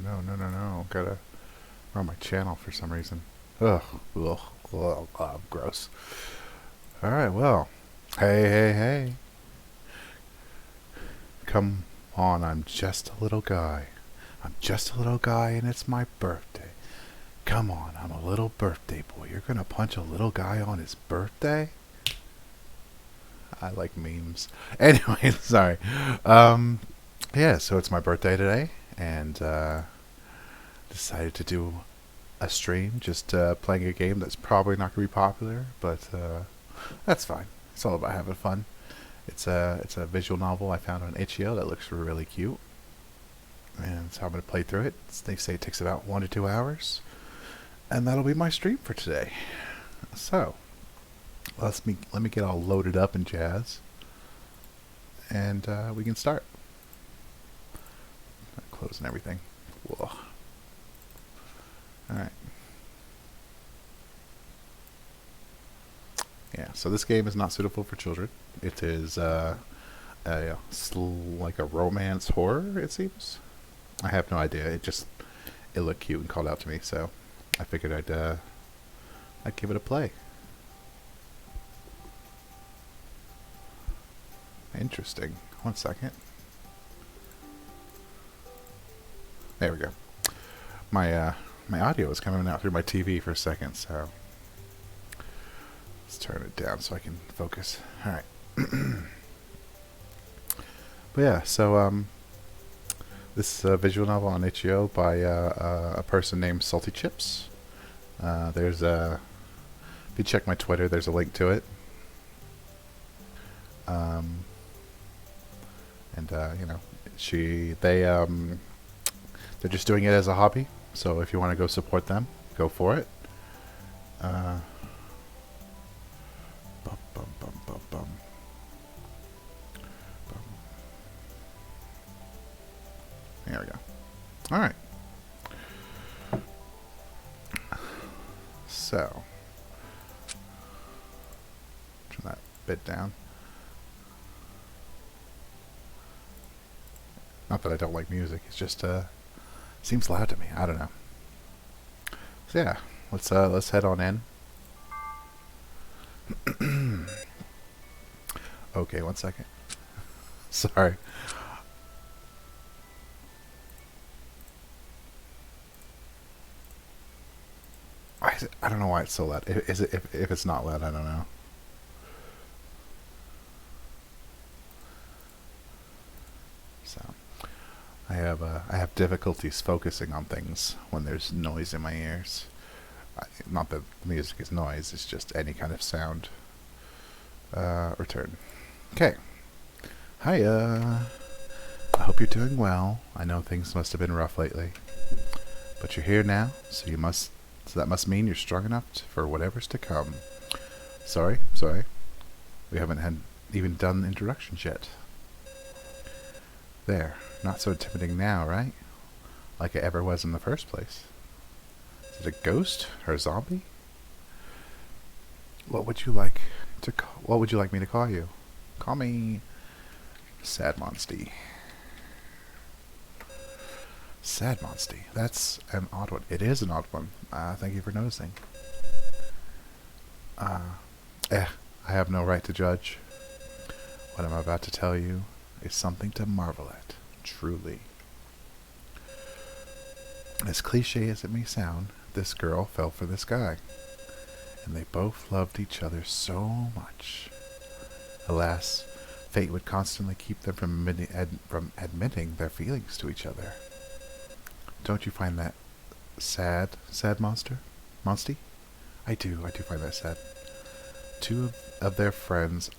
no. Gotta run my channel for some reason. Ugh. Ugh. Ugh. Gross. Alright, well. Hey. Come on, I'm just a little guy. I'm just a little guy and it's my birthday. Come on, I'm a little birthday boy. You're gonna punch a little guy on his birthday? I like memes. Anyway, sorry. Yeah, so it's my birthday today, and decided to do a stream, just playing a game that's probably not going to be popular, but that's fine. It's all about having fun. It's a visual novel I found on itch.io that looks really cute, and so I'm going to play through it. They say it takes about 1 to 2 hours, and that'll be my stream for today. So let me get all loaded up and jazz, and we can start. Closing everything. Whoa. Alright. Yeah, so this game is not suitable for children. It is like a romance horror, it seems. I have no idea. It looked cute and called out to me, so I figured I'd give it a play. Interesting. 1 second. There we go. My audio is coming out through my TV for a second, so let's turn it down so I can focus. All right. But yeah, so this is a visual novel on itch.io by a person named Saltiechips. There's a if you check my Twitter, there's a link to it. And you know, they're just doing it as a hobby, so if you want to go support them, go for it. Bum, bum, bum, bum, bum. Bum. There we go. Alright. So, turn that bit down. Not that I don't like music, it's just seems loud to me. I don't know. So yeah, let's head on in. Okay, 1 second. Sorry. I don't know why it's so loud. Is it if it's not loud? I don't know. So. I have difficulties focusing on things when there's noise in my ears. Not that music is noise, it's just any kind of sound. Return. Okay. Hiya. I hope you're doing well. I know things must have been rough lately, but you're here now, so that must mean you're strong enough for whatever's to come. Sorry. We haven't even done introductions yet. There. Not so intimidating now, right? Like it ever was in the first place. Is it a ghost or a zombie? What would you like me to call you? Call me Sad Monsty. Sad Monsty. That's an odd one. It is an odd one. Thank you for noticing. I have no right to judge. What I'm about to tell you is something to marvel at. Truly. As cliche as it may sound, this girl fell for this guy, and they both loved each other so much. Alas, fate would constantly keep them from admitting their feelings to each other. Don't you find that sad, Monsty? I do find that sad. Two of their friends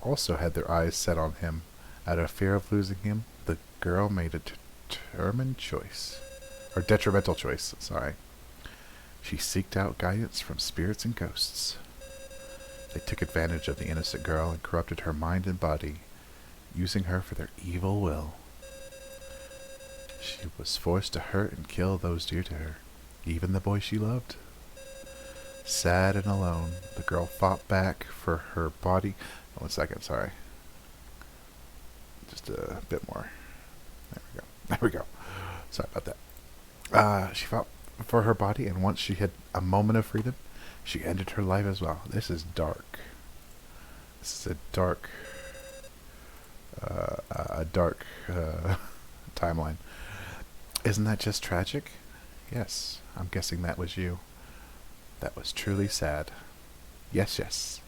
also had their eyes set on him. Out of fear of losing him, the girl made a detrimental choice, sorry. She seeked out guidance from spirits and ghosts. They took advantage of the innocent girl and corrupted her mind and body, using her for their evil will. She was forced to hurt and kill those dear to her, even the boy she loved. Sad and alone, the girl fought back for her body. 1 second, sorry. Just a bit more. There we go. Sorry about that. She fought for her body, and once she had a moment of freedom, she ended her life as well. This is dark. This is a dark timeline. Isn't that just tragic? Yes, I'm guessing that was you. That was truly sad. Yes, yes.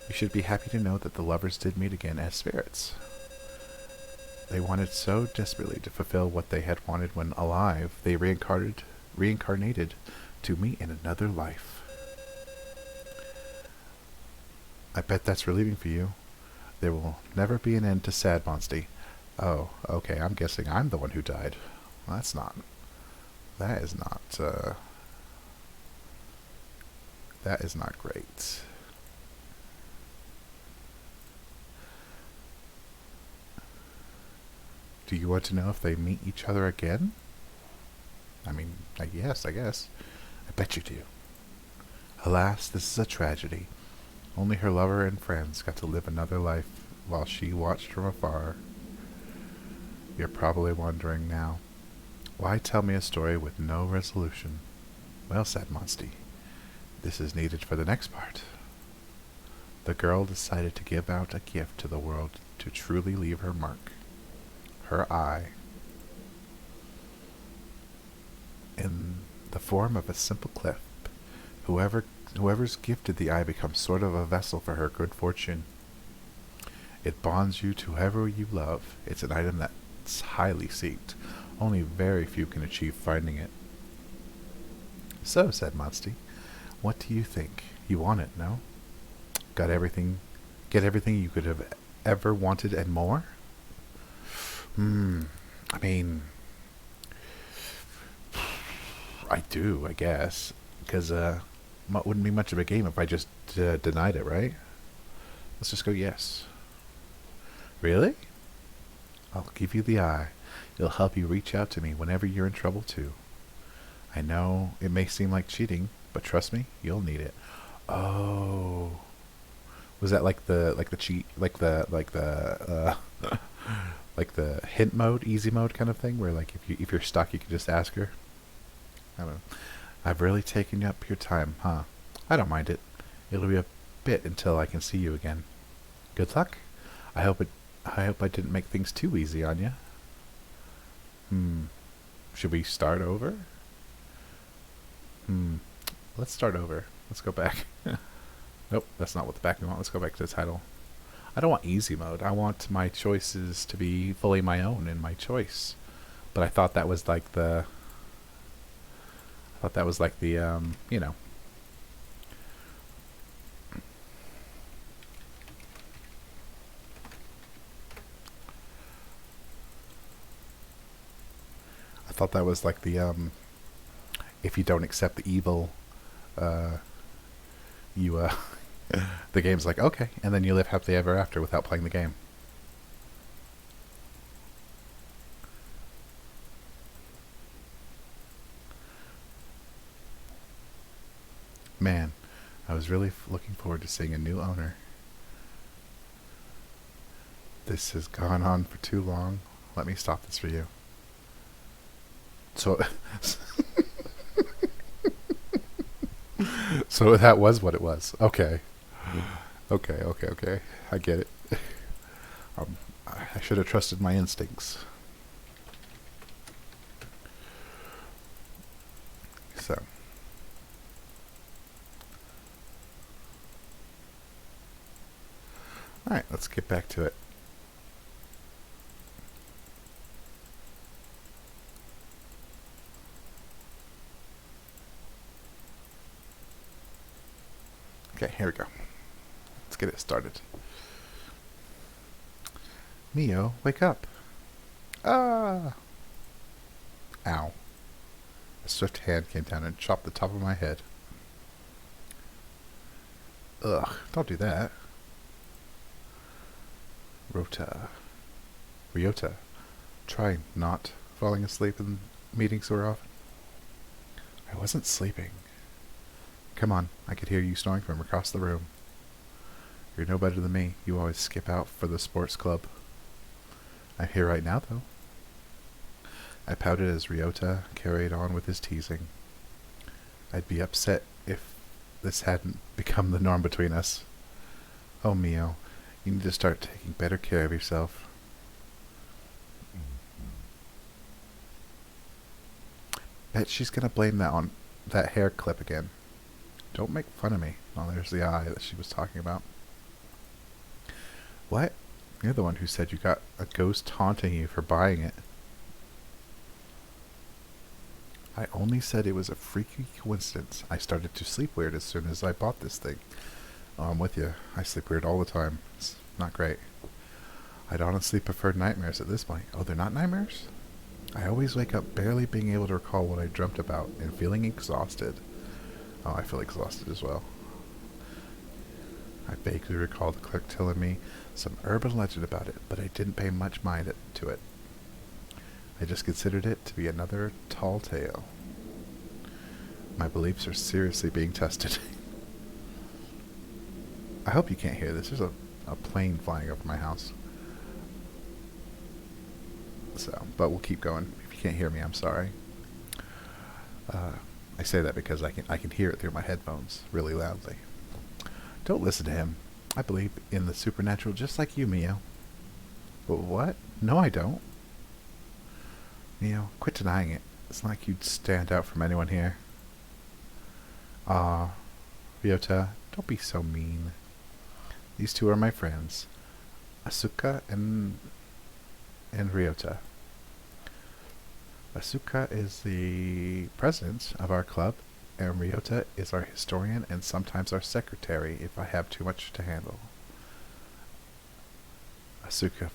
You should be happy to know that the lovers did meet again as spirits. They wanted so desperately to fulfill what they had wanted when alive, they reincarnated to meet in another life. I bet that's relieving for you. There will never be an end to sad Monsty. Oh, okay, I'm guessing I'm the one who died. Well, that is not great. Do you want to know if they meet each other again? I mean, yes, I guess. I bet you do. Alas, this is a tragedy. Only her lover and friends got to live another life while she watched from afar. You're probably wondering now, why tell me a story with no resolution? Well said, Monsty. This is needed for the next part. The girl decided to give out a gift to the world to truly leave her mark. Her eye. In the form of a simple clip, whoever's gifted the eye becomes sort of a vessel for her good fortune. It bonds you to whoever you love. It's an item that's highly sought. Only very few can achieve finding it. So, said Monsty, what do you think? You want it, no? Get everything you could have ever wanted and more? I mean, I do, I guess. Because, wouldn't be much of a game if I just denied it, right? Let's just go yes. Really? I'll give you the eye. It'll help you reach out to me whenever you're in trouble, too. I know it may seem like cheating, but trust me, you'll need it. Oh. Was that like the cheat, like the like the hint mode, easy mode kind of thing, where like if you're stuck, you can just ask her? I don't know. I've really taken up your time, huh? I don't mind it. It'll be a bit until I can see you again. Good luck. I hope I didn't make things too easy on you. Should we start over? Let's start over. Let's go back. Nope, that's not what the back we want. Let's go back to the title. I don't want easy mode. I want my choices to be fully my own and my choice. But I thought that was like the... you know. I thought that was like the, if you don't accept the evil, you, the game's like, okay, and then you live happily ever after without playing the game. Man, I was really looking forward to seeing a new owner. This has gone on for too long. Let me stop this for you. So, so that was what it was. Okay. Okay. I get it. I should have trusted my instincts. So. Alright, let's get back to it. Okay, here we go. Let's get it started. Mio, wake up. Ah! Ow. A swift hand came down and chopped the top of my head. Ugh, don't do that. Ryota, try not falling asleep in meetings so often. I wasn't sleeping. Come on, I could hear you snoring from across the room. You're no better than me. You always skip out for the sports club. I'm here right now, though. I pouted as Ryota carried on with his teasing. I'd be upset if this hadn't become the norm between us. Oh, Mio, you need to start taking better care of yourself. Bet she's gonna blame that on that hair clip again. Don't make fun of me. Oh, there's the eye that she was talking about. What? You're the one who said you got a ghost haunting you for buying it. I only said it was a freaky coincidence. I started to sleep weird as soon as I bought this thing. Oh, I'm with you. I sleep weird all the time. It's not great. I'd honestly prefer nightmares at this point. Oh, they're not nightmares? I always wake up barely being able to recall what I dreamt about and feeling exhausted. Oh, I feel exhausted as well. I vaguely recall the clerk telling me some urban legend about it, but I didn't pay much mind to it. I just considered it to be another tall tale. My beliefs are seriously being tested. I hope you can't hear this. There's a plane flying over my house. So, but we'll keep going. If you can't hear me, I'm sorry. I say that because I can hear it through my headphones really loudly. Don't listen to him. I believe in the supernatural just like you, Mio. But what? No, I don't. Mio, quit denying it. It's not like you'd stand out from anyone here. Ryota, don't be so mean. These two are my friends. Asuka and Ryota. Asuka is the president of our club, and Ryota is our historian and sometimes our secretary if I have too much to handle. Asuka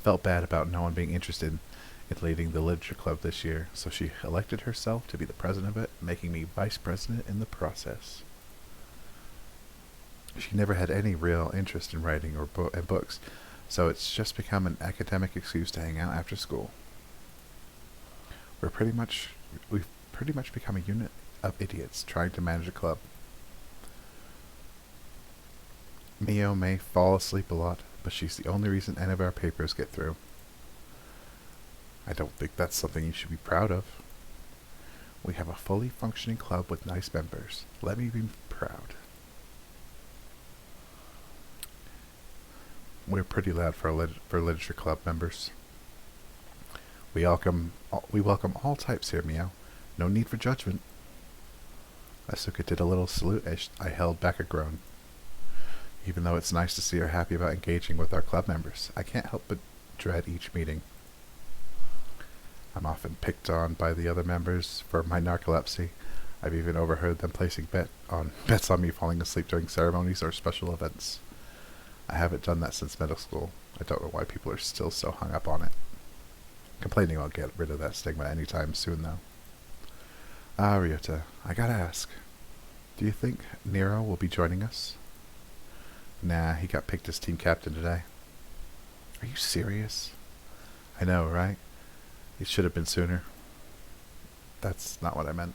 felt bad about no one being interested in leading the literature club this year, so she elected herself to be the president of it, making me vice president in the process. She never had any real interest in writing or books, so it's just become an academic excuse to hang out after school. We've pretty much become a unit of idiots trying to manage a club. Mio may fall asleep a lot, but she's the only reason any of our papers get through. I don't think that's something you should be proud of. We have a fully functioning club with nice members. Let me be proud. We're pretty loud for literature club members. We welcome all types here, Mio. No need for judgment. Asuka did a little salute as I held back a groan. Even though it's nice to see her happy about engaging with our club members, I can't help but dread each meeting. I'm often picked on by the other members for my narcolepsy. I've even overheard them placing bets on me falling asleep during ceremonies or special events. I haven't done that since middle school. I don't know why people are still so hung up on it. Complaining won't get rid of that stigma anytime soon, though. Ryota, I gotta ask. Do you think Nero will be joining us? Nah, he got picked as team captain today. Are you serious? I know, right? It should have been sooner. That's not what I meant.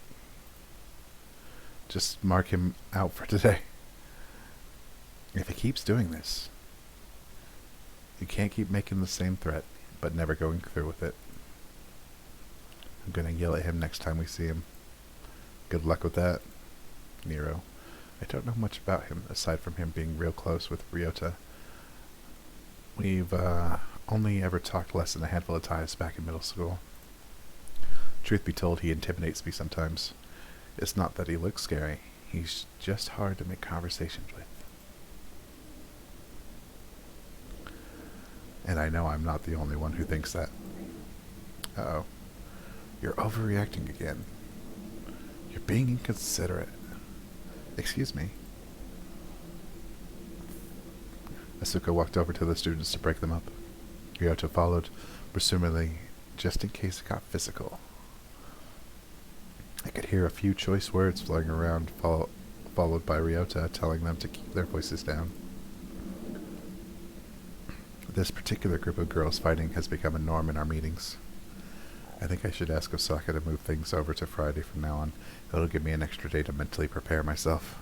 Just mark him out for today. If he keeps doing this, you can't keep making the same threat, but never going through with it. I'm gonna yell at him next time we see him. Good luck with that, Nero. I don't know much about him, aside from him being real close with Ryota. We've only ever talked less than a handful of times back in middle school. Truth be told, he intimidates me sometimes. It's not that he looks scary. He's just hard to make conversations with. And I know I'm not the only one who thinks that. Uh-oh. You're overreacting again. You're being inconsiderate. Excuse me. Asuka walked over to the students to break them up. Ryota followed, presumably just in case it got physical. I could hear a few choice words flowing around, followed by Ryota telling them to keep their voices down. This particular group of girls fighting has become a norm in our meetings. I think I should ask Osaka to move things over to Friday from now on. It'll give me an extra day to mentally prepare myself.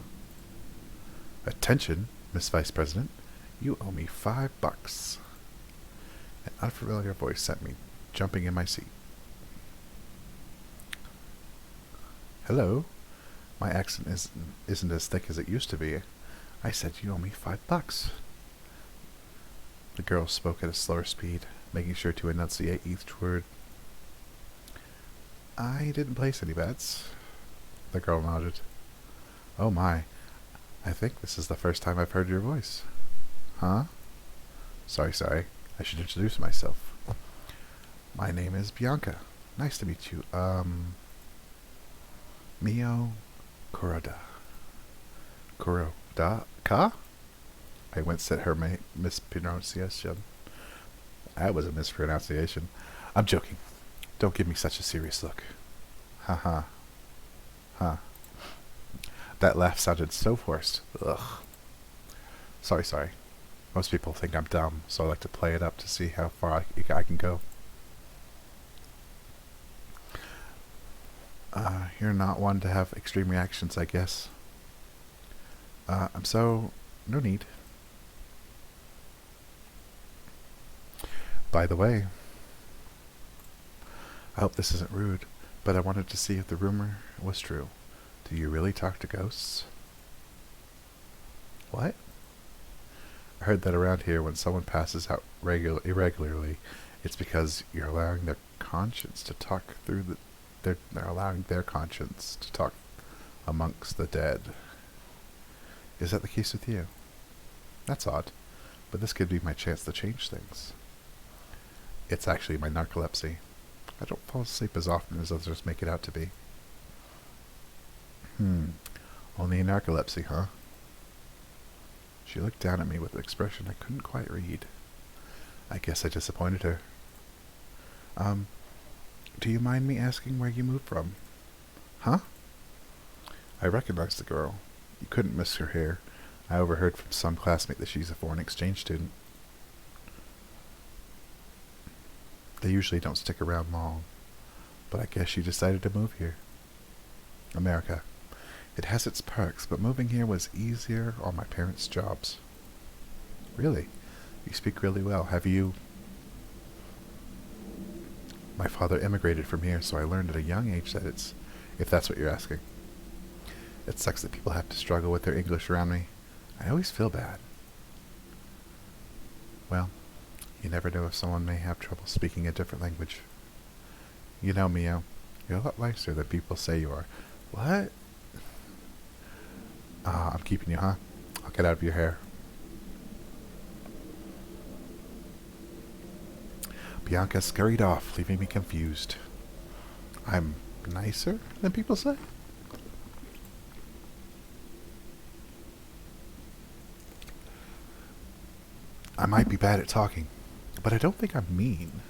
Attention, Miss Vice President. You owe me $5. An unfamiliar voice sent me jumping in my seat. Hello. My accent isn't as thick as it used to be. I said you owe me $5. The girl spoke at a slower speed, making sure to enunciate each word. I didn't place any bets. The girl nodded. Oh my. I think this is the first time I've heard your voice. Huh? Sorry. I should introduce myself. My name is Bianca. Nice to meet you. Mio Kuroda. Kuroda? Ka? I winced at her mispronunciation. That was a mispronunciation. I'm joking. Don't give me such a serious look. Ha. Huh. That laugh sounded so forced. Ugh. Sorry. Most people think I'm dumb, so I like to play it up to see how far I can go. You're not one to have extreme reactions, I guess. No need. By the way, I hope this isn't rude, but I wanted to see if the rumor was true. Do you really talk to ghosts? What? I heard that around here when someone passes out irregularly, it's because you're allowing their conscience to talk they're allowing their conscience to talk amongst the dead. Is that the case with you? That's odd, but this could be my chance to change things. It's actually my narcolepsy. I don't fall asleep as often as others make it out to be. Only narcolepsy, huh? She looked down at me with an expression I couldn't quite read. I guess I disappointed her. Do you mind me asking where you moved from? Huh? I recognized the girl. You couldn't miss her hair. I overheard from some classmate that she's a foreign exchange student. They usually don't stick around long, but I guess she decided to move here. America. It has its perks, but moving here was easier on my parents' jobs. Really? You speak really well. Have you... My father immigrated from here, so I learned at a young age that it's... If that's what you're asking. It sucks that people have to struggle with their English around me. I always feel bad. Well, you never know if someone may have trouble speaking a different language. You know, Mio, you're a lot nicer than people say you are. What? I'm keeping you, huh? I'll get out of your hair. Bianca scurried off, leaving me confused. I'm nicer than people say? I might be bad at talking, but I don't think I'm mean.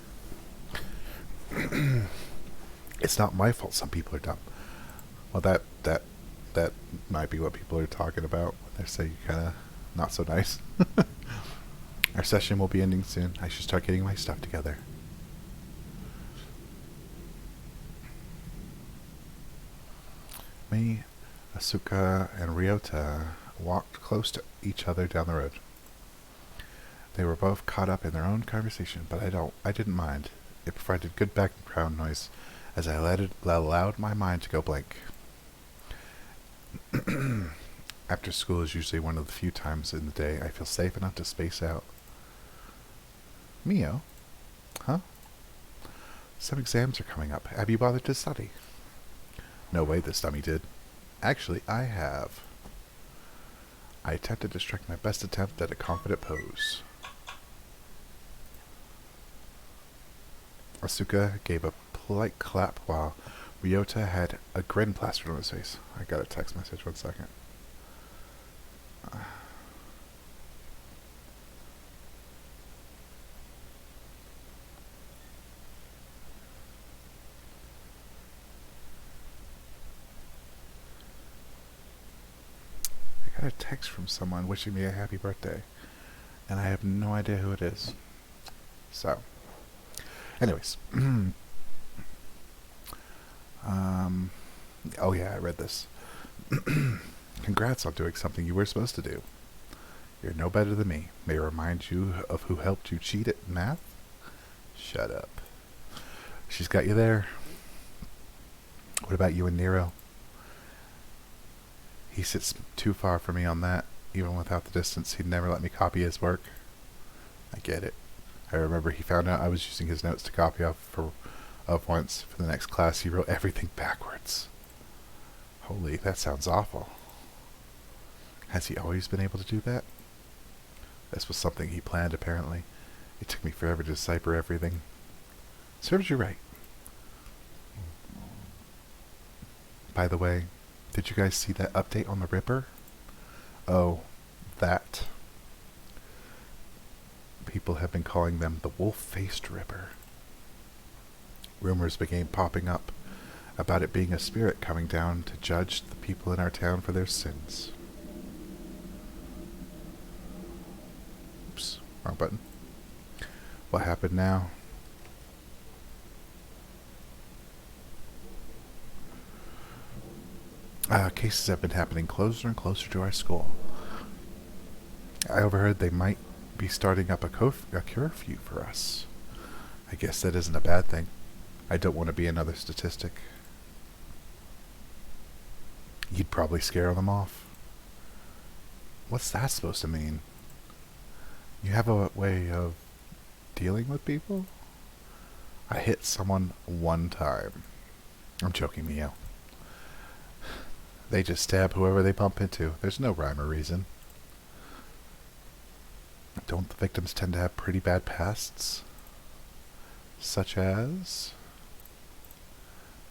It's not my fault some people are dumb. Well, that might be what people are talking about when they say you're kind of not so nice. Our session will be ending soon. I should start getting my stuff together. Me, Asuka, and Ryota walked close to each other down the road. They were both caught up in their own conversation, but I didn't mind. It provided good background noise as I allowed my mind to go blank. After school is usually one of the few times in the day I feel safe enough to space out. Mio? Huh? Some exams are coming up. Have you bothered to study? No way this dummy did. Actually, I have. I attempted to strike my best attempt at a confident pose. Asuka gave a polite clap while Ryota had a grin plastered on his face. I got a text message, 1 second. I got a text from someone wishing me a happy birthday, and I have no idea who it is. So, anyways. Oh yeah, I read this. Congrats on doing something you were supposed to do. You're no better than me. May I remind you of who helped you cheat at math? Shut up. She's got you there. What about you and Nero? He sits too far from me on that. Even without the distance, he'd never let me copy his work. I get it. I remember he found out I was using his notes to copy of once. For the next class, he wrote everything backwards. Holy, that sounds awful. Has he always been able to do that? This was something he planned, apparently. It took me forever to decipher everything. Serves you right. By the way, did you guys see that update on the Ripper? Oh, that. People have been calling them the wolf-faced Ripper. Rumors began popping up about it being a spirit coming down to judge the people in our town for their sins. Oops, wrong button. What happened now? Cases have been happening closer and closer to our school. I overheard they might be starting up a curfew for us. I guess that isn't a bad thing. I don't want to be another statistic. You'd probably scare them off. What's that supposed to mean? You have a way of dealing with people? I hit someone one time. I'm joking, Mio. They just stab whoever they bump into. There's no rhyme or reason. Don't the victims tend to have pretty bad pasts? Such as?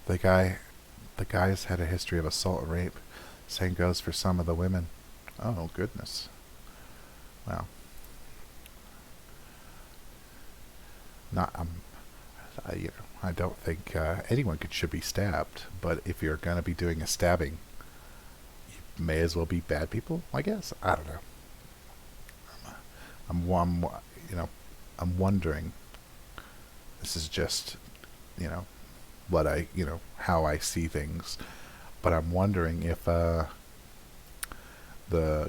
The guy's had a history of assault and rape. Same goes for some of the women. Oh, goodness. Well. I don't think anyone should be stabbed, but if you're going to be doing a stabbing, you may as well be bad people, I guess. I don't know. I'm wondering. This is just, how I see things. But I'm wondering if the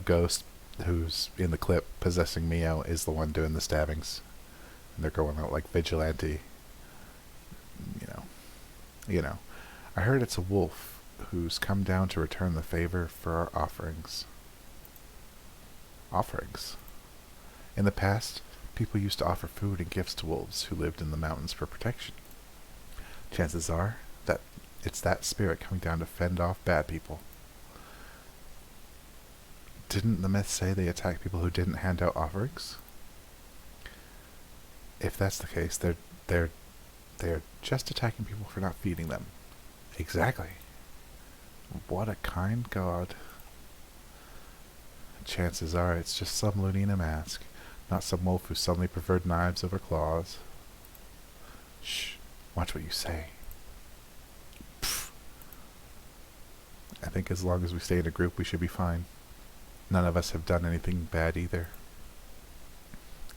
ghost who's in the clip possessing Mio is the one doing the stabbings. And they're going out like vigilante. I heard it's a wolf who's come down to return the favor for our offerings. Offerings? In the past, people used to offer food and gifts to wolves who lived in the mountains for protection. Chances are that it's that spirit coming down to fend off bad people. Didn't the myth say they attacked people who didn't hand out offerings? If that's the case, they're just attacking people for not feeding them. Exactly. What a kind god. Chances are it's just some loony in a mask, not some wolf who suddenly preferred knives over claws. Shh. Watch what you say. Pfft. I think as long as we stay in a group, we should be fine. None of us have done anything bad either.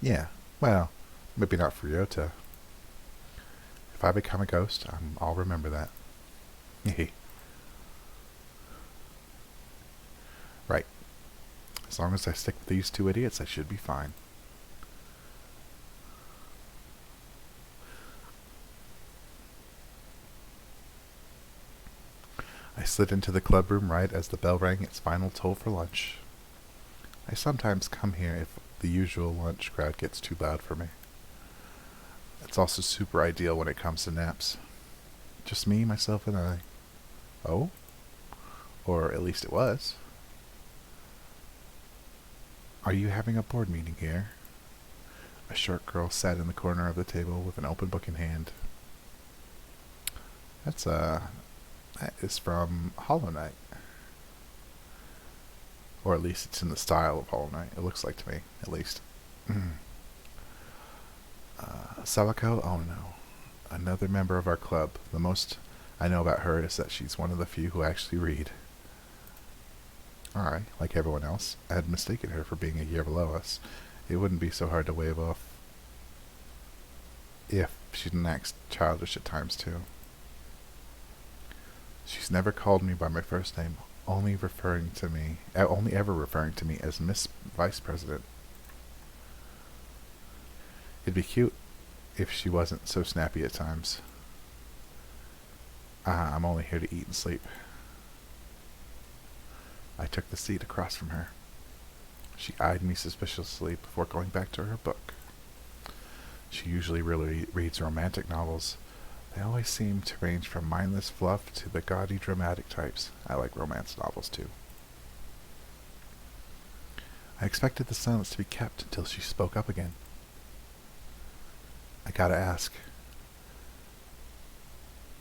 Yeah, well, maybe not for Ryota. If I become a ghost, I'll remember that. Right. As long as I stick with these two idiots, I should be fine. I slid into the club room right as the bell rang its final toll for lunch. I sometimes come here if the usual lunch crowd gets too loud for me. It's also super ideal when it comes to naps. Just me, myself, and I. Oh? Or at least it was. Are you having a board meeting here? A short girl sat in the corner of the table with an open book in hand. That is from Hollow Knight. Or at least it's in the style of Hollow Knight. It looks like to me, at least. Sawako? Oh no. Another member of our club. The most I know about her is that she's one of the few who actually read. I, like everyone else, had mistaken her for being a year below us. It wouldn't be so hard to wave off if she didn't act childish at times too. She's never called me by my first name, only ever referring to me as Miss Vice President. It'd be cute if she wasn't so snappy at times. I'm only here to eat and sleep. I took the seat across from her. She eyed me suspiciously before going back to her book. She usually really reads romantic novels. They always seem to range from mindless fluff to the gaudy dramatic types. I like romance novels too. I expected the silence to be kept until she spoke up again. I gotta ask,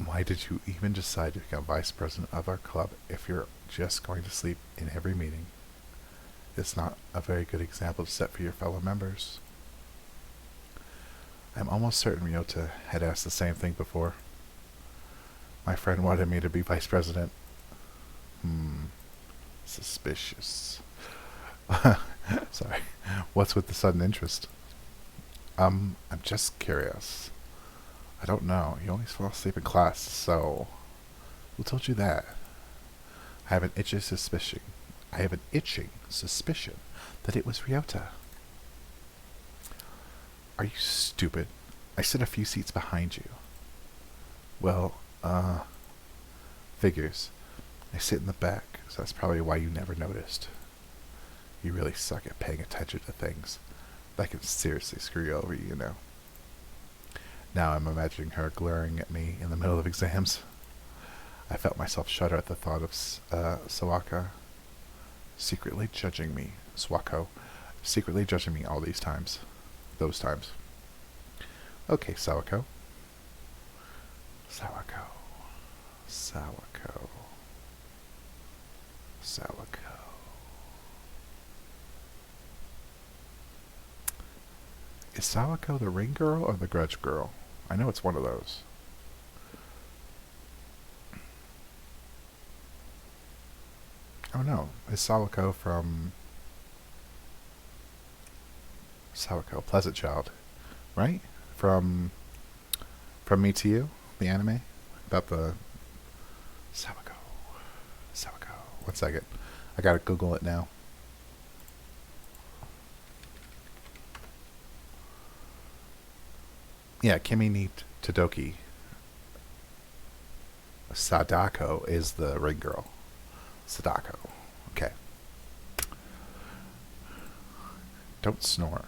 why did you even decide to become vice president of our club if you're just going to sleep in every meeting? It's not a very good example to set for your fellow members. I'm almost certain Ryota had asked the same thing before. My friend wanted me to be vice president. Suspicious. Sorry. What's with the sudden interest? I'm just curious. I don't know. You always fall asleep in class, so... Who told you that? I have an itching suspicion that it was Ryota. Are you stupid? I sit a few seats behind you. Well, figures. I sit in the back, so that's probably why you never noticed. You really suck at paying attention to things. That can seriously screw you over, you know. Now I'm imagining her glaring at me in the middle of exams. I felt myself shudder at the thought of Sawako secretly judging me. Swako secretly judging me all these times. Those times. Okay, Sawako. Sawako. Sawako. Sawako. Is Sawako the ring girl or the grudge girl? I know it's one of those. Oh no, is Sawako from... Sawako, Pleasant Child, right? From Me to You, the anime? About the... Sawako. Sawako. 1 second. I gotta Google it now. Yeah, Kimi ni Todoki. Sadako is the ring girl. Sadako. Okay. Don't snore.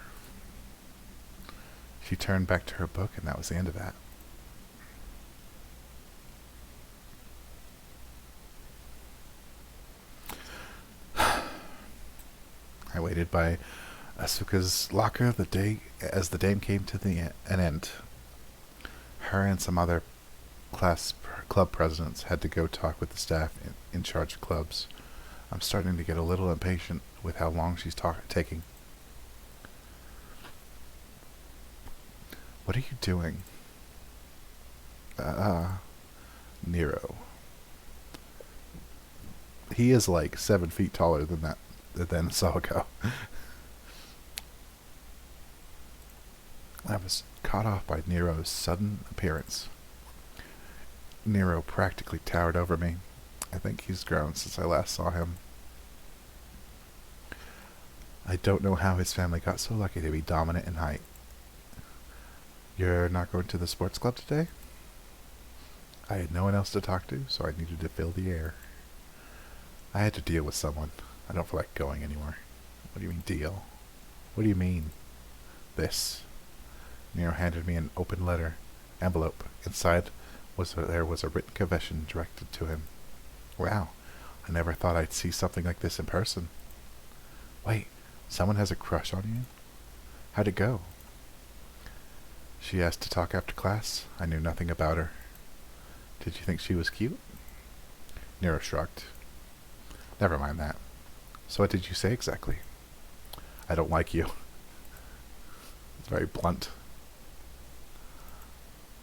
She turned back to her book, and that was the end of that. I waited by Asuka's locker as the dame came to an end. Her and some other club presidents had to go talk with the staff in charge of clubs. I'm starting to get a little impatient with how long she's taking. What are you doing? Nero. He is like 7 feet taller than Sawako. I was caught off by Nero's sudden appearance. Nero practically towered over me. I think he's grown since I last saw him. I don't know how his family got so lucky to be dominant in height. You're not going to the sports club today? I had no one else to talk to, so I needed to fill the air. I had to deal with someone. I don't feel like going anymore. What do you mean, deal? What do you mean? This. Nero handed me an open envelope. Inside there was a written confession directed to him. Wow, I never thought I'd see something like this in person. Wait, someone has a crush on you? How'd it go? She asked to talk after class. I knew nothing about her. Did you think she was cute? Nero shrugged. Never mind that. So what did you say exactly? I don't like you. It's very blunt.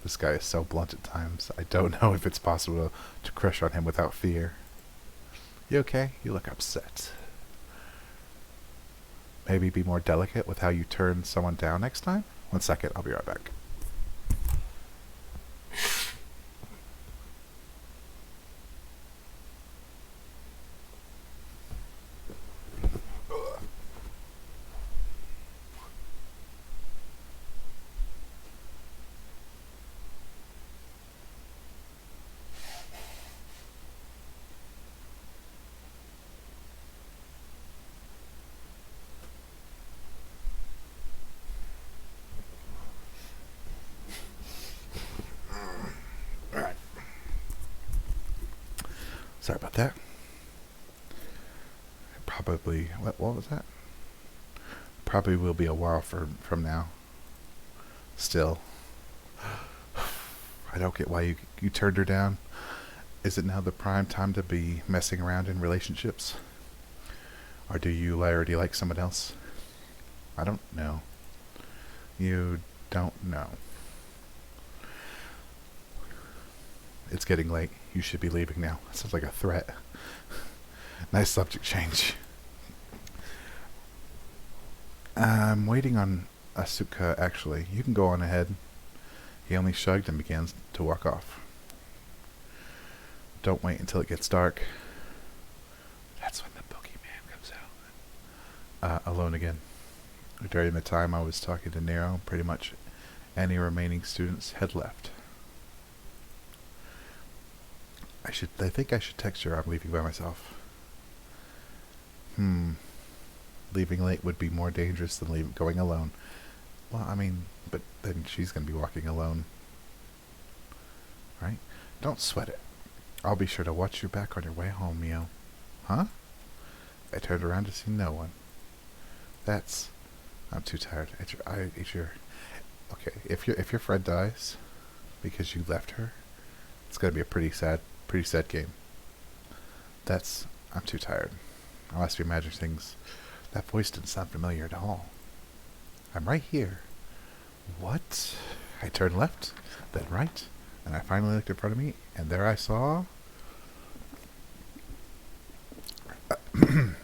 This guy is so blunt at times. I don't know if it's possible to crush on him without fear. You okay? You look upset. Maybe be more delicate with how you turn someone down next time? 1 second, I'll be right back. Sorry about that. Probably, what was that? Probably will be a while from now. Still, I don't get why you turned her down. Is it now the prime time to be messing around in relationships? Or do you already like someone else? I don't know. You don't know. It's getting late. You should be leaving now. That sounds like a threat. Nice subject change. I'm waiting on Asuka, actually. You can go on ahead. He only shrugged and began to walk off. Don't wait until it gets dark. That's when the boogeyman comes out. Alone again. During the time I was talking to Nero, pretty much any remaining students had left. I think I should text her I'm leaving by myself. Leaving late would be more dangerous than going alone. Well, I mean, but then she's going to be walking alone. Right? Don't sweat it. I'll be sure to watch your back on your way home, Mio. Huh? I turned around to see no one. I'm too tired. Okay, if your friend dies because you left her, it's going to be a pretty sad game. I'm too tired. I must be imagining things. That voice didn't sound familiar at all. I'm right here. What? I turned left, then right, and I finally looked in front of me, and there I saw...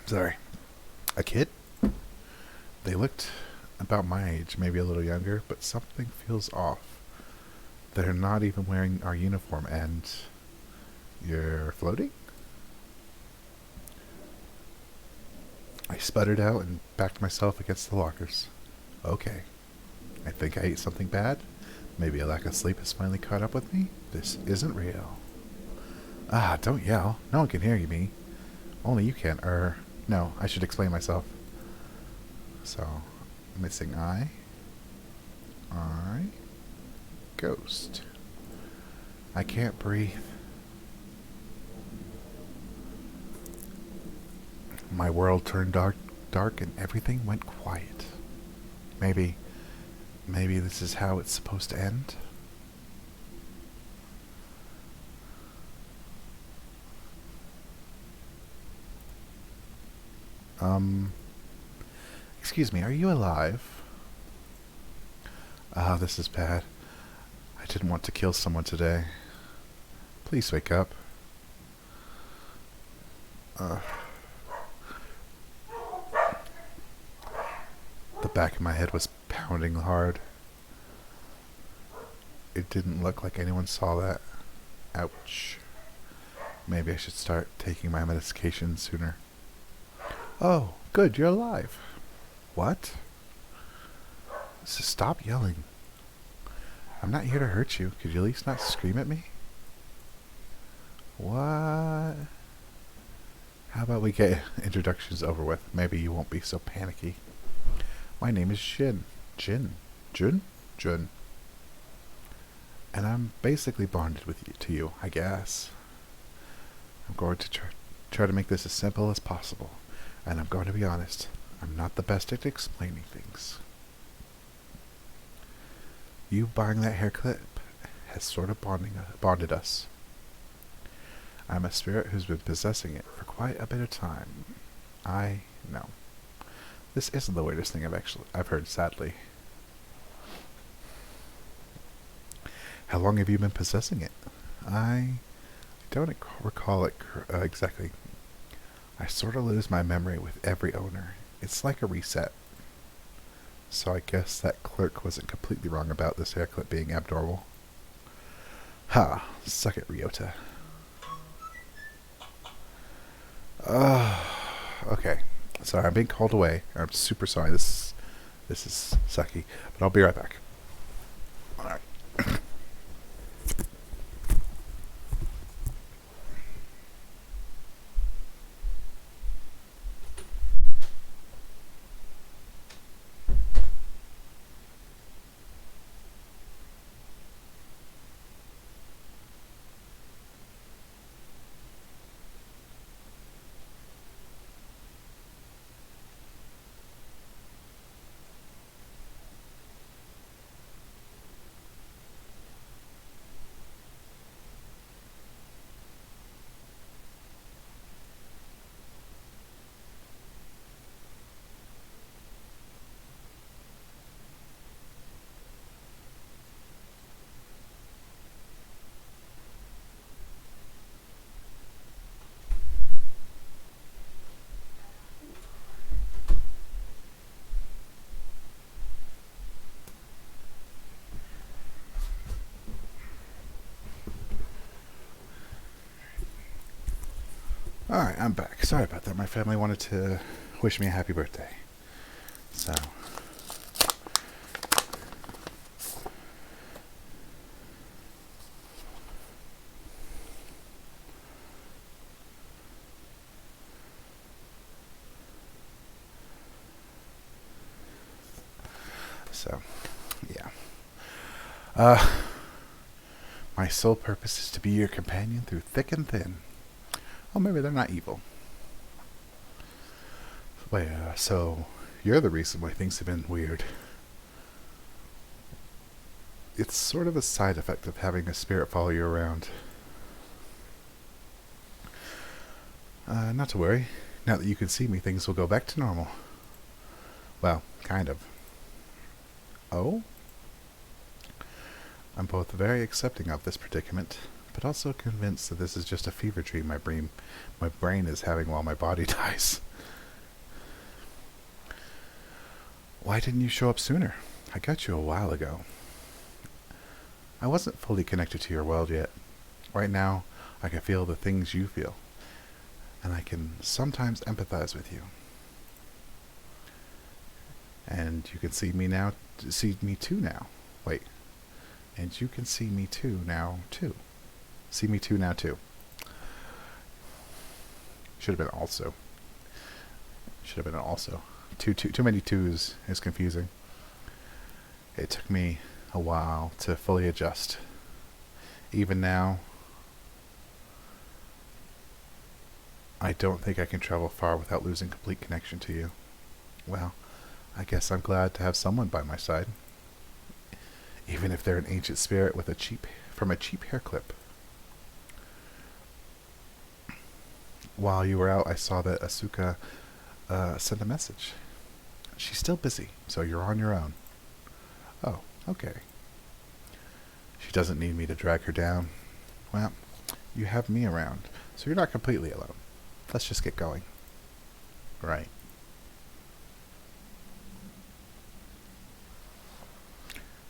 Sorry. A kid? They looked about my age, maybe a little younger, but something feels off. They're not even wearing our uniform, and... You're floating? I sputtered out and backed myself against the lockers. Okay. I think I ate something bad. Maybe a lack of sleep has finally caught up with me. This isn't real. Don't yell. No one can hear me. Only you can. No, I should explain myself. So, missing eye. Ghost. I can't breathe. My world turned dark and everything went quiet. Maybe this is how it's supposed to end? Excuse me, are you alive? This is bad. I didn't want to kill someone today. Please wake up. The back of my head was pounding hard. It didn't look like anyone saw that. Ouch. Maybe I should start taking my medication sooner. Oh, good, you're alive. What? So stop yelling. I'm not here to hurt you. Could you at least not scream at me? What? How about we get introductions over with? Maybe you won't be so panicky. My name is Jun. Jun? And I'm basically bonded to you, I guess. I'm going to try to make this as simple as possible. And I'm going to be honest, I'm not the best at explaining things. You buying that hair clip has sort of bonded us. I'm a spirit who's been possessing it for quite a bit of time. I know. This isn't the weirdest thing I've heard, sadly. How long have you been possessing it? I don't recall it exactly. I sort of lose my memory with every owner. It's like a reset. So I guess that clerk wasn't completely wrong about this hair clip being abnormal. Ha! Suck it, Ryota. Okay. Sorry, I'm being called away. I'm super sorry. This is sucky. But I'll be right back. Alright. Alright, I'm back. Sorry about that. My family wanted to wish me a happy birthday. So. So, yeah. My sole purpose is to be your companion through thick and thin. Oh, maybe they're not evil. Wait, so you're the reason why things have been weird. It's sort of a side effect of having a spirit follow you around. Not to worry. Now that you can see me, things will go back to normal. Well, kind of. Oh? I'm both very accepting of this predicament, but also convinced that this is just a fever dream my brain is having while my body dies. Why didn't you show up sooner? I got you a while ago. I wasn't fully connected to your world yet. Right now, I can feel the things you feel, and I can sometimes empathize with you. And you can see me too now. Wait. And you can see me too now, too. See me too now, too. Should have been also. Should have been also. Too many twos is confusing. It took me a while to fully adjust. Even now, I don't think I can travel far without losing complete connection to you. Well, I guess I'm glad to have someone by my side. Even if they're an ancient spirit with from a cheap hair clip. While you were out, I saw that Asuka sent a message. She's still busy, so you're on your own. Oh, okay. She doesn't need me to drag her down. Well, you have me around, so you're not completely alone. Let's just get going. Right.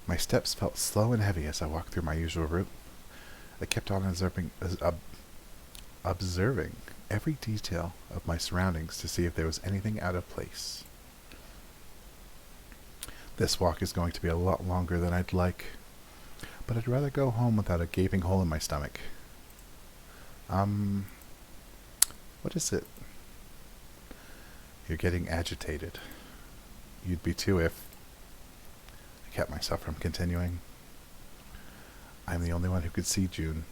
My steps felt slow and heavy as I walked through my usual route. I kept on observing every detail of my surroundings to see if there was anything out of place. This walk is going to be a lot longer than I'd like, but I'd rather go home without a gaping hole in my stomach. What is it? You're getting agitated. You'd be too if I kept myself from continuing. I'm the only one who could see June.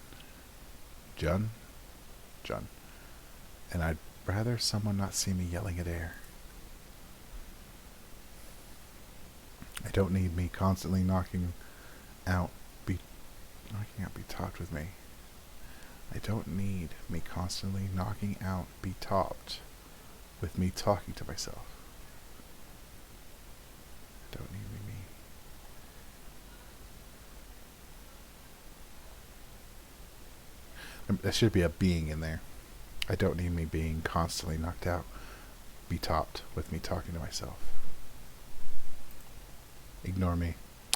Jun? And I'd rather someone not see me yelling at air. I don't need me constantly knocking out be topped with me. I don't need me constantly knocking out be topped with me talking to myself. I don't need me. There should be a being in there. I don't need me being constantly knocked out, be topped with me talking to myself. Ignore me.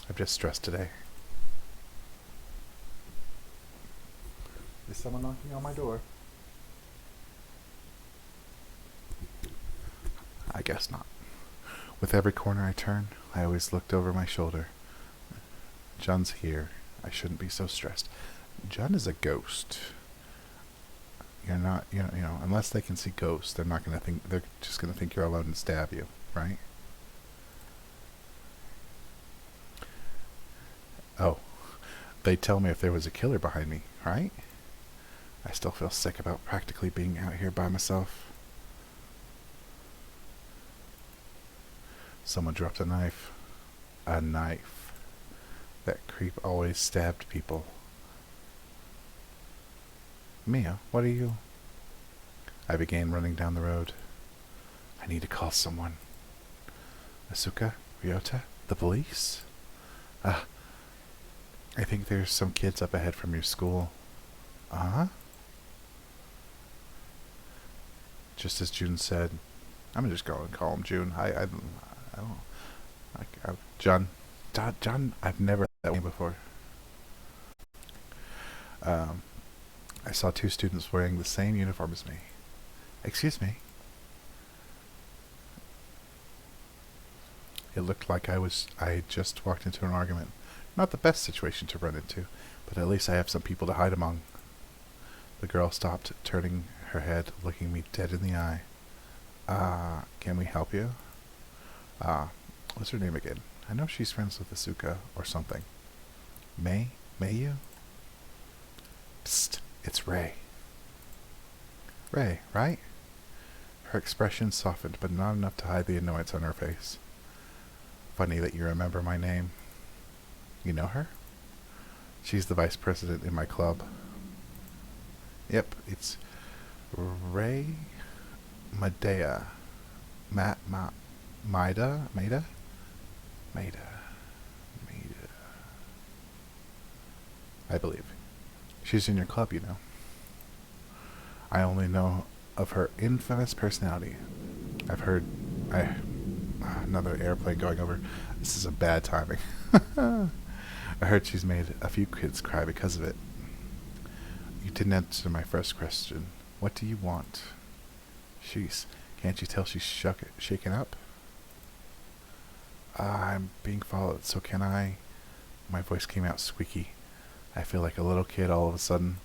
I'm just stressed today. Is someone knocking on my door? I guess not. With every corner I turn, I always looked over my shoulder. Jun's here. I shouldn't be so stressed. Jun is a ghost. You're not, unless they can see ghosts, they're just gonna think you're alone and stab you, right? Oh, they'd tell me if there was a killer behind me, right? I still feel sick about practically being out here by myself. Someone dropped a knife. A knife. That creep always stabbed people. Mia, what are you? I began running down the road. I need to call someone. Asuka? Ryota? The police? I think there's some kids up ahead from your school. Uh-huh? Just as June said, I'm gonna just go and call him June. I don't. John, I've never heard that name before. I saw two students wearing the same uniform as me. Excuse me. It looked like I had just walked into an argument. Not the best situation to run into, but at least I have some people to hide among. The girl stopped, turning her head, looking me dead in the eye. Can we help you? What's her name again? I know she's friends with Asuka or something. May? Mayu? Psst, it's Ray. Ray, right? Her expression softened, but not enough to hide the annoyance on her face. Funny that you remember my name. You know her? She's the vice president in my club. Yep, it's Ray Maida. Maida? I believe. She's in your club, you know. I only know of her infamous personality. I've heard... another airplane going over. This is a bad timing. I heard she's made a few kids cry because of it. You didn't answer my first question. What do you want? Jeez, can't you tell she's shaken up? I'm being followed, so can I... My voice came out squeaky. I feel like a little kid all of a sudden.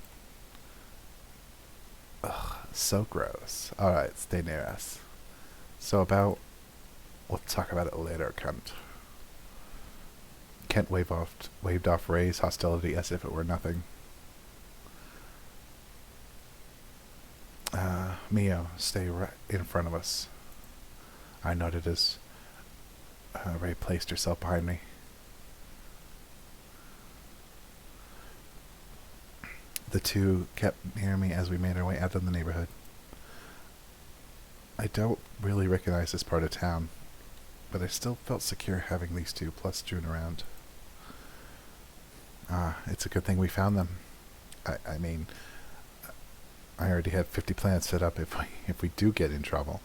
Ugh, so gross. Alright, stay near us. So about... We'll talk about it later, Kent. Kent waved off Ray's hostility as if it were nothing. Mio, stay right in front of us. I nodded as Ray placed herself behind me. The two kept near me as we made our way out of the neighborhood. I don't really recognize this part of town, but I still felt secure having these two plus June around. It's a good thing we found them. I mean, I already had 50 plans set up if we do get in trouble,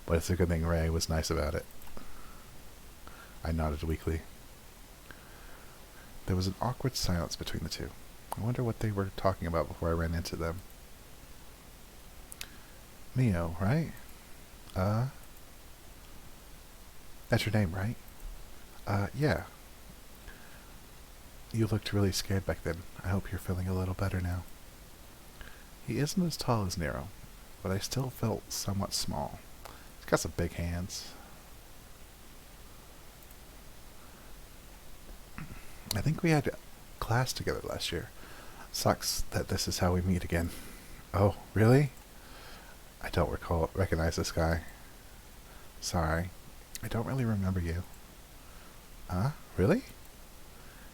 but it's a good thing Ray was nice about it. I nodded weakly. There was an awkward silence between the two. I wonder what they were talking about before I ran into them. Mio, right? That's your name, right? Yeah. You looked really scared back then. I hope you're feeling a little better now. He isn't as tall as Nero, but I still felt somewhat small. He's got some big hands. I think we had class together last year. Sucks that this is how we meet again. Oh, really? I don't recognize this guy. Sorry. I don't really remember you. Really?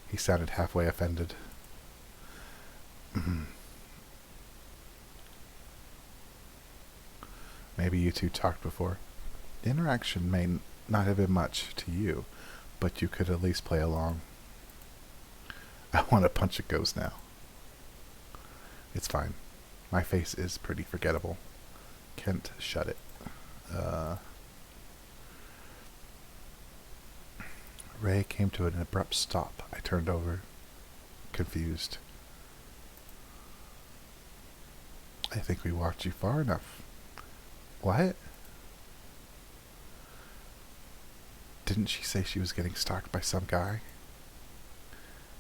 He sounded halfway offended. Maybe you two talked before. The interaction may not have been much to you, but you could at least play along. I want to punch a ghost now. It's fine. My face is pretty forgettable. Kent, shut it. Ray came to an abrupt stop. I turned over, confused. I think we walked you far enough. What? Didn't she say she was getting stalked by some guy?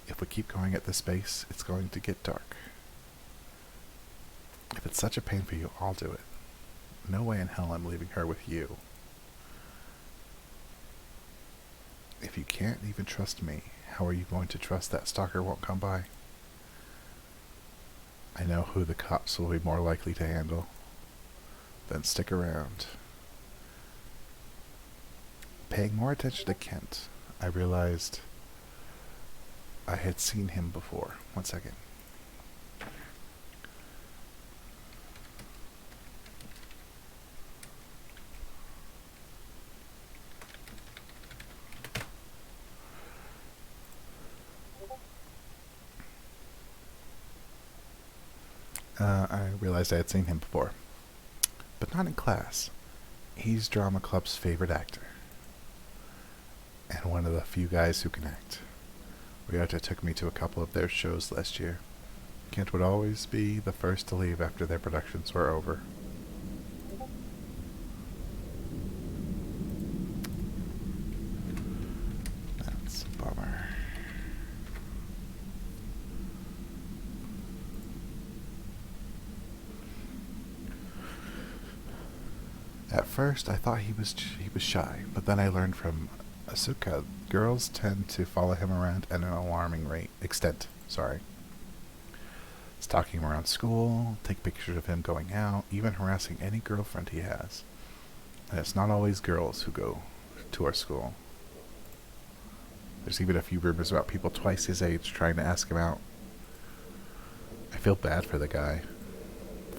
If we keep going at this pace, it's going to get dark. If it's such a pain for you, I'll do it. No way in hell I'm leaving her with you. If you can't even trust me, how are you going to trust that stalker won't come by? I know who the cops will be more likely to handle. Then stick around. Paying more attention to Kent, I realized I had seen him before. 1 second. I realized I had seen him before. But not in class. He's drama club's favorite actor. And one of the few guys who can act. Ryota took me to a couple of their shows last year. Kent would always be the first to leave after their productions were over. At first, I thought he was shy, but then I learned from Asuka, girls tend to follow him around at an alarming extent. Sorry. Stalking him around school, take pictures of him going out, even harassing any girlfriend he has. And it's not always girls who go to our school. There's even a few rumors about people twice his age trying to ask him out. I feel bad for the guy.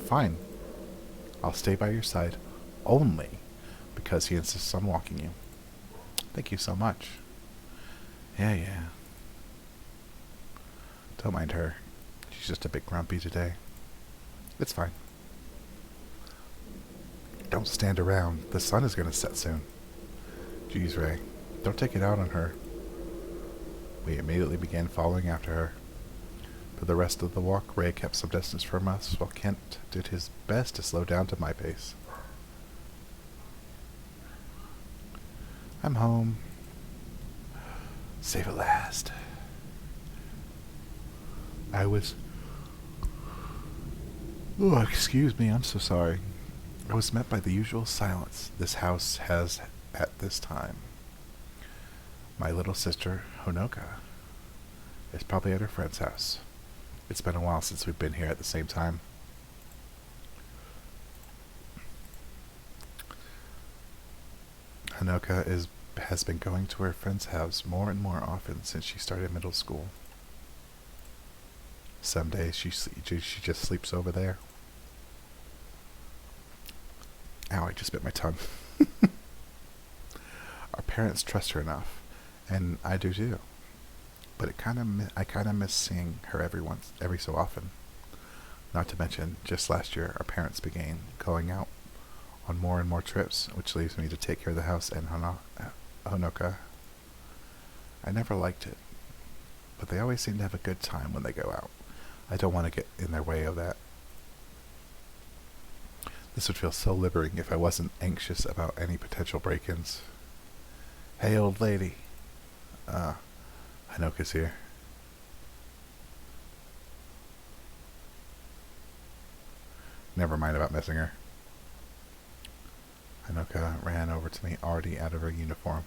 Fine. I'll stay by your side only because he insists on walking you. Thank you so much. Yeah. Don't mind her. She's just a bit grumpy today. It's fine. Don't stand around. The sun is going to set soon. Jeez, Ray. Don't take it out on her. We immediately began following after her. For the rest of the walk, Ray kept some distance from us, while Kent did his best to slow down to my pace. I'm home. Save it last. Oh, excuse me, I'm so sorry. I was met by the usual silence this house has at this time. My little sister, Honoka, is probably at her friend's house. It's been a while since we've been here at the same time. Honoka has been going to her friend's house more and more often since she started middle school. Some days she just sleeps over there. Ow, I just bit my tongue. Our parents trust her enough, and I do too. But I kind of miss seeing her every so often. Not to mention, just last year, our parents began going out on more and more trips, which leaves me to take care of the house and Honoka. I never liked it, but they always seem to have a good time when they go out. I don't want to get in their way of that. This would feel so liberating if I wasn't anxious about any potential break-ins. Hey, old lady. Honoka's here. Never mind about missing her. Honoka ran over to me, already out of her uniform.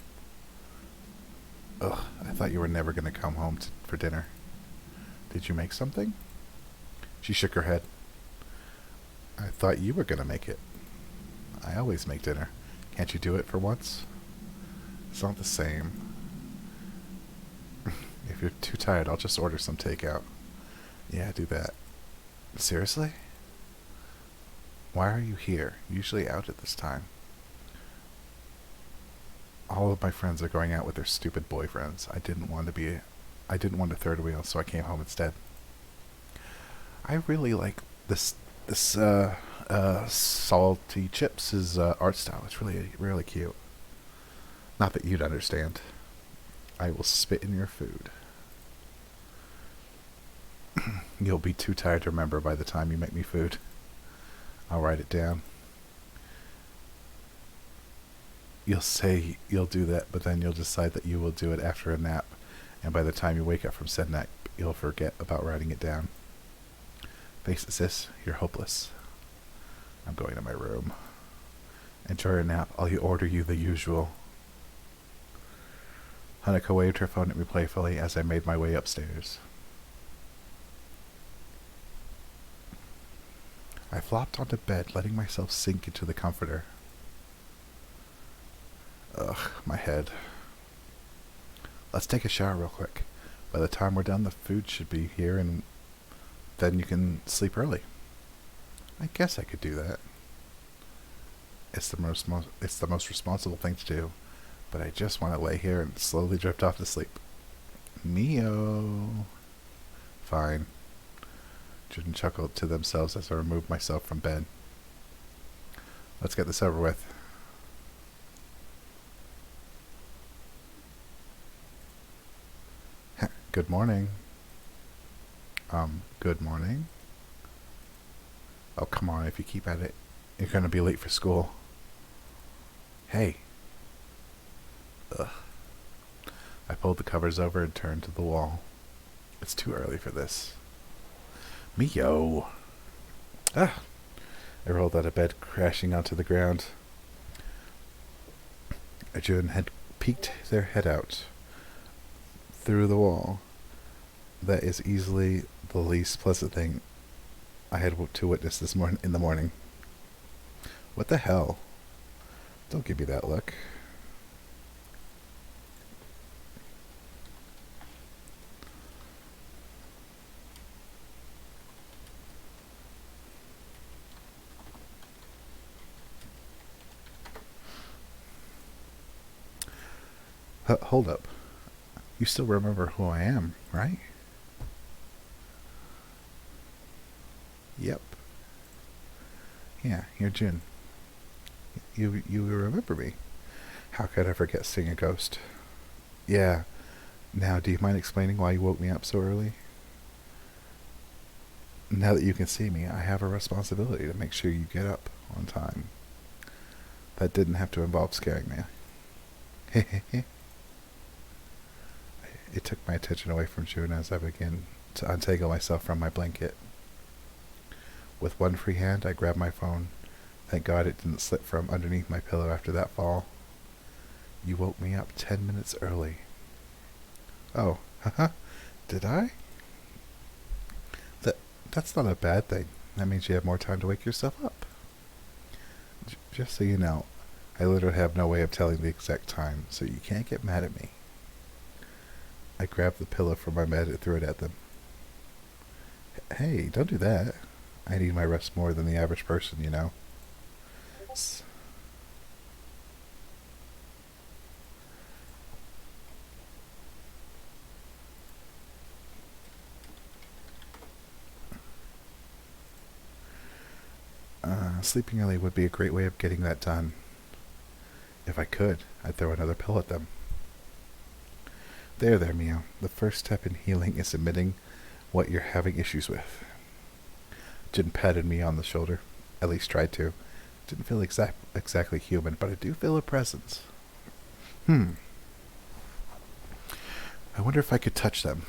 Ugh, I thought you were never going to come home for dinner. Did you make something? She shook her head. I thought you were going to make it. I always make dinner. Can't you do it for once? It's not the same. If you're too tired, I'll just order some takeout. Yeah, do that. Seriously? Why are you here? Usually out at this time. All of my friends are going out with their stupid boyfriends. I didn't want a third wheel, so I came home instead. I really like this Saltiechips' art style. It's really, really cute. Not that you'd understand. I will spit in your food. You'll be too tired to remember by the time you make me food. I'll write it down. You'll say you'll do that, but then you'll decide that you will do it after a nap, and by the time you wake up from said nap, you'll forget about writing it down. Face it, sis, you're hopeless. I'm going to my room. Enjoy your nap. I'll order you the usual. Honoka waved her phone at me playfully as I made my way upstairs. I flopped onto bed, letting myself sink into the comforter. Ugh, my head. Let's take a shower real quick. By the time we're done, the food should be here, and then you can sleep early. I guess I could do that. It's the most responsible thing to do, but I just want to lay here and slowly drift off to sleep. Neo. Fine. Children chuckled to themselves as I removed myself from bed. Let's get this over with. Good morning. Good morning? Oh, come on, if you keep at it, you're gonna be late for school. Hey. Ugh. I pulled the covers over and turned to the wall. It's too early for this. Mio. Ah! I rolled out of bed, crashing onto the ground. June had peeked their head out through the wall. That is easily the least pleasant thing I had to witness this morning in the morning. What the hell? Don't give me that look. Hold up. You still remember who I am, right? Yep. Yeah, you're Jin. You remember me. How could I forget seeing a ghost? Yeah. Now, do you mind explaining why you woke me up so early? Now that you can see me, I have a responsibility to make sure you get up on time. That didn't have to involve scaring me. It took my attention away from June as I began to untangle myself from my blanket. With one free hand, I grabbed my phone. Thank God it didn't slip from underneath my pillow after that fall. You woke me up 10 minutes early. Oh, haha, did I? That's not a bad thing. That means you have more time to wake yourself up. Just so you know, I literally have no way of telling the exact time, so you can't get mad at me. I grabbed the pillow from my bed and threw it at them. Hey, don't do that. I need my rest more than the average person, you know. Sleeping early would be a great way of getting that done. If I could, I'd throw another pill at them. There, Mio. The first step in healing is admitting what you're having issues with. Jin patted me on the shoulder. At least tried to. Didn't feel exactly human, but I do feel a presence. I wonder if I could touch them.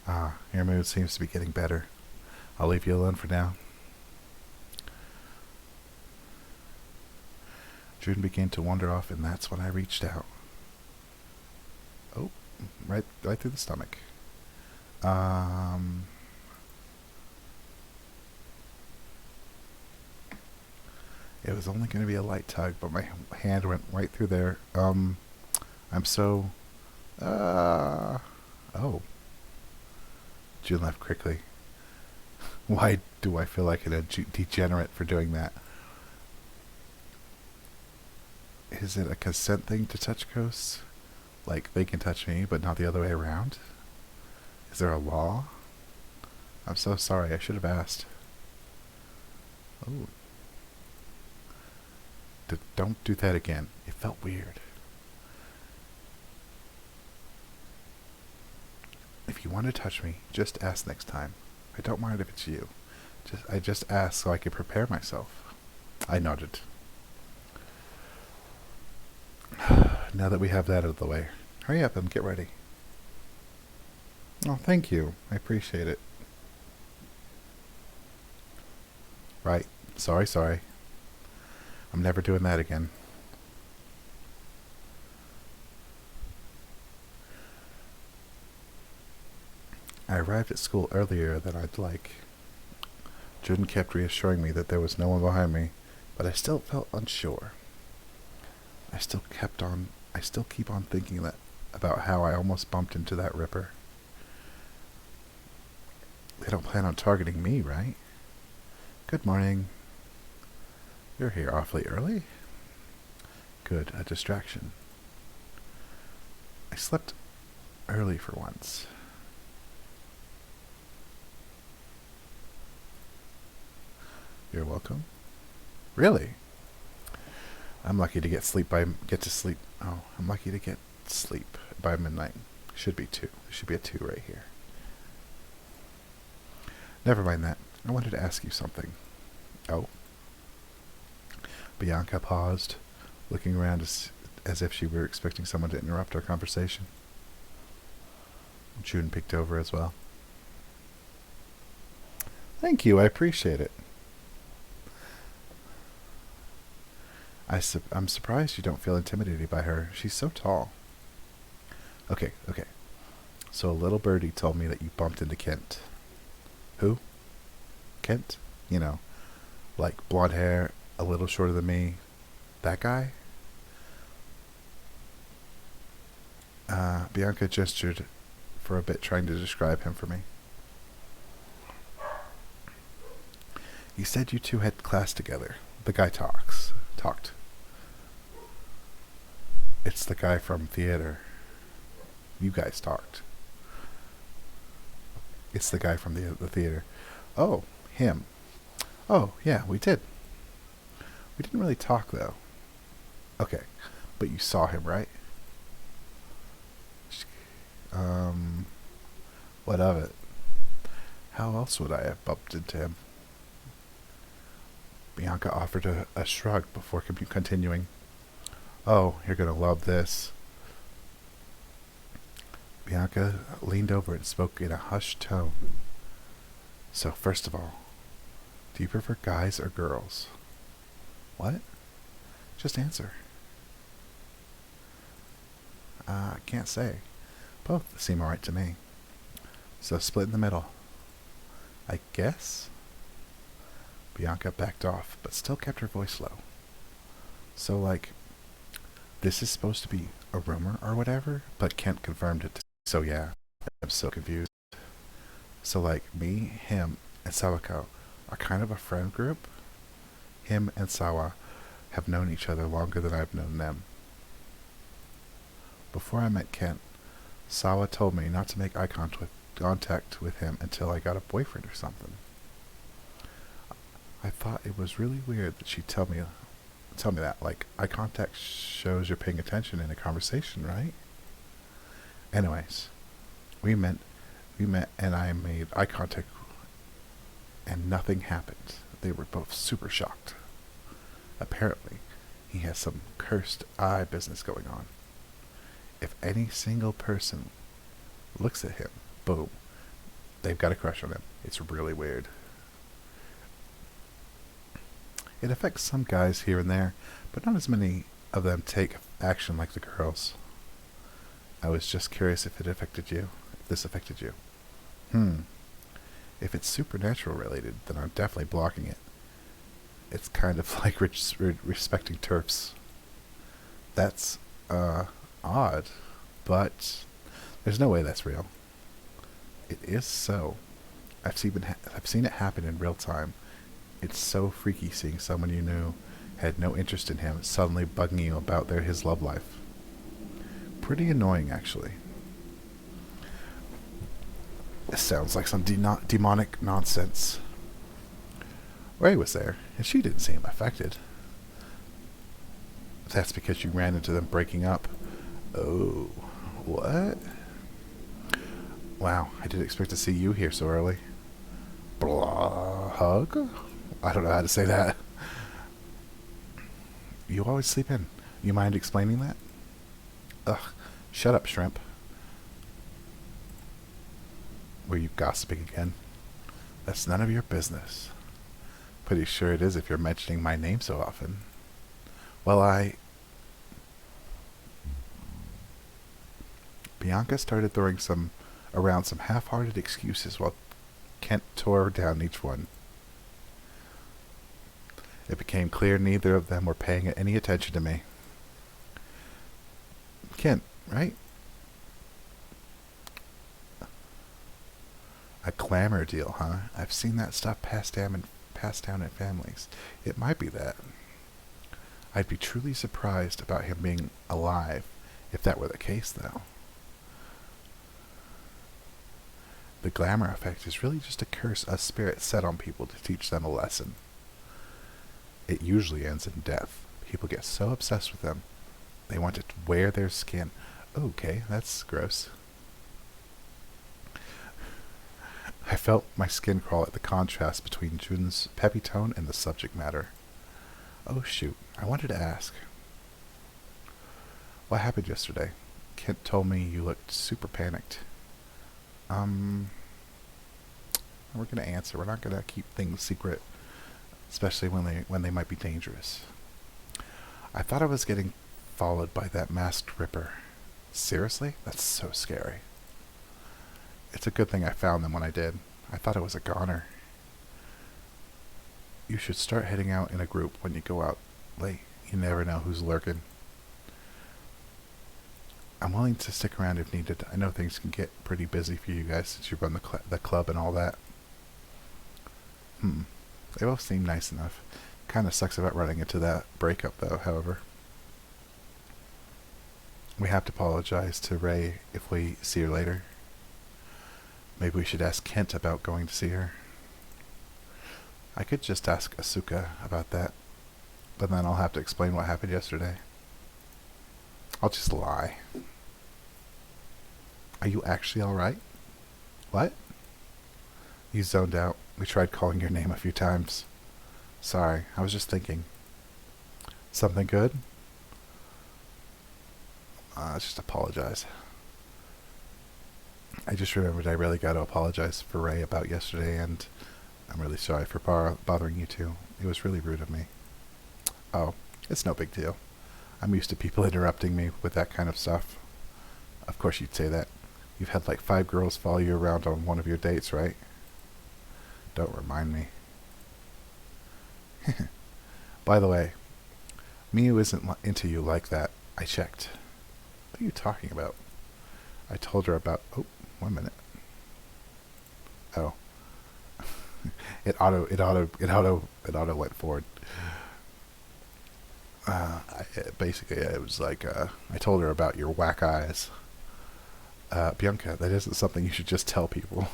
Your mood seems to be getting better. I'll leave you alone for now. June began to wander off, and that's when I reached out. Oh, right through the stomach. It was only going to be a light tug, but my hand went right through there. I'm so... Oh. June left quickly. Why do I feel like a degenerate for doing that? Is it a consent thing to touch ghosts? Like, they can touch me, but not the other way around? Is there a law? I'm so sorry, I should have asked. Oh. Don't do that again. It felt weird. If you want to touch me, just ask next time. I don't mind if it's you. I just asked so I could prepare myself. I nodded. Now that we have that out of the way, hurry up and get ready. Oh, thank you. I appreciate it. Right. Sorry. I'm never doing that again. I arrived at school earlier than I'd like. Jordan kept reassuring me that there was no one behind me, but I still felt unsure. I still keep on thinking about how I almost bumped into that ripper. They don't plan on targeting me, right? Good morning. You're here awfully early. Good, a distraction. I slept early for once. You're welcome. Really? I'm lucky to get to sleep. Oh, I'm lucky to get sleep by midnight. Should be 2. There should be a 2 right here. Never mind that. I wanted to ask you something. Oh. Bianca paused, looking around as if she were expecting someone to interrupt our conversation. June peeked over as well. Thank you, I appreciate it. I'm surprised you don't feel intimidated by her. She's so tall. Okay, okay. So a little birdie told me that you bumped into Kent. Who? Kent? You know, like blonde hair, a little shorter than me. That guy? Bianca gestured for a bit, trying to describe him for me. You said you two had class together. The guy talked. It's the guy from theater. You guys talked. It's the guy from the theater. Oh, him. Oh, yeah, we did. We didn't really talk, though. Okay, but you saw him, right? Um, what of it? How else would I have bumped into him? Bianca offered a shrug before continuing. Oh, you're gonna love this. Bianca leaned over and spoke in a hushed tone. So, first of all, do you prefer guys or girls? What? Just answer. I can't say. Both seem alright to me. So split in the middle. I guess? Bianca backed off, but still kept her voice low. So, like, this is supposed to be a rumor or whatever, but Kent confirmed it. So yeah, I'm so confused. So like, me, him, and Sawako are kind of a friend group? Him and Sawa have known each other longer than I've known them. Before I met Kent, Sawa told me not to make eye contact with him until I got a boyfriend or something. I thought it was really weird that she'd tell me that. Like, eye contact shows you're paying attention in a conversation, right? Anyways, we met and I made eye contact and nothing happened. They were both super shocked. Apparently, he has some cursed eye business going on. If any single person looks at him, boom, they've got a crush on him. It's really weird. It affects some guys here and there, but not as many of them take action like the girls. I was just curious if this affected you. If it's supernatural related, then I'm definitely blocking it. It's kind of like respecting turfs. That's, odd, but there's no way that's real. It is so. I've seen it happen in real time. It's so freaky seeing someone you knew had no interest in him suddenly bugging you about his love life. Pretty annoying, actually. This sounds like some demonic nonsense. Ray was there, and she didn't seem affected. That's because you ran into them breaking up. Oh, what? Wow, I didn't expect to see you here so early. Blah, hug? I don't know how to say that. You always sleep in. You mind explaining that? Ugh, shut up, shrimp. Were you gossiping again? That's none of your business. Pretty sure it is if you're mentioning my name so often. Well, Bianca started throwing around some half-hearted excuses while Kent tore down each one. It became clear neither of them were paying any attention to me. Kent, right? A glamour deal, huh? I've seen that stuff passed down in families. It might be that. I'd be truly surprised about him being alive if that were the case, though. The glamour effect is really just a curse us spirits set on people to teach them a lesson. It usually ends in death. People get so obsessed with them, they want to wear their skin. Okay, that's gross. I felt my skin crawl at the contrast between Jun's peppy tone and the subject matter. Oh shoot, I wanted to ask. What happened yesterday? Kent told me you looked super panicked. We're gonna answer. We're not gonna keep things secret, especially when they might be dangerous. I thought I was getting followed by that masked ripper. Seriously? That's so scary. It's a good thing I found them when I did. I thought it was a goner. You should start heading out in a group when you go out late. You never know who's lurking. I'm willing to stick around if needed. I know things can get pretty busy for you guys since you run the club and all that. They both seem nice enough. Kinda sucks about running into that breakup though, however. We have to apologize to Ray if we see her later. Maybe we should ask Kent about going to see her. I could just ask Asuka about that, but then I'll have to explain what happened yesterday. I'll just lie. Are you actually alright? What? You zoned out. We tried calling your name a few times. Sorry, I was just thinking. Something good? Just apologize. I just remembered I really got to apologize for Ray about yesterday, and I'm really sorry for bothering you two. It was really rude of me. Oh, it's no big deal. I'm used to people interrupting me with that kind of stuff. Of course you'd say that. You've had like 5 girls follow you around on one of your dates, right? Don't remind me. By the way, Miyu isn't into you like that. I checked. What are you talking about? I told her about... Oh, 1 minute. Oh. It auto went forward. Basically, it was like, I told her about your whack eyes. Bianca, that isn't something you should just tell people.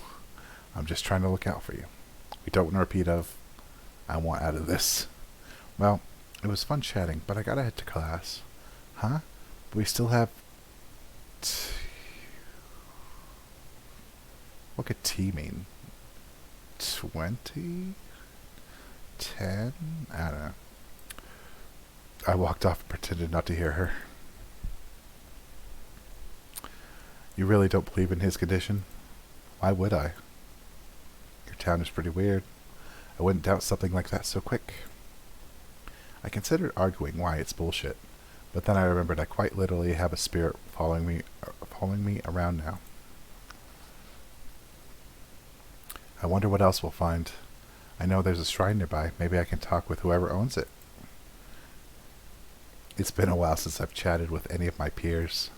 I'm just trying to look out for you. We don't want a repeat of, I want out of this. Well, it was fun chatting, but I gotta head to class. Huh? We still have... What could T mean? 20? 10? I don't know. I walked off and pretended not to hear her. You really don't believe in his condition? Why would I? Your town is pretty weird. I wouldn't doubt something like that so quick. I considered arguing why it's bullshit, but then I remembered I quite literally have a spirit following me around now. I wonder what else we'll find. I know there's a shrine nearby. Maybe I can talk with whoever owns it. It's been a while since I've chatted with any of my peers.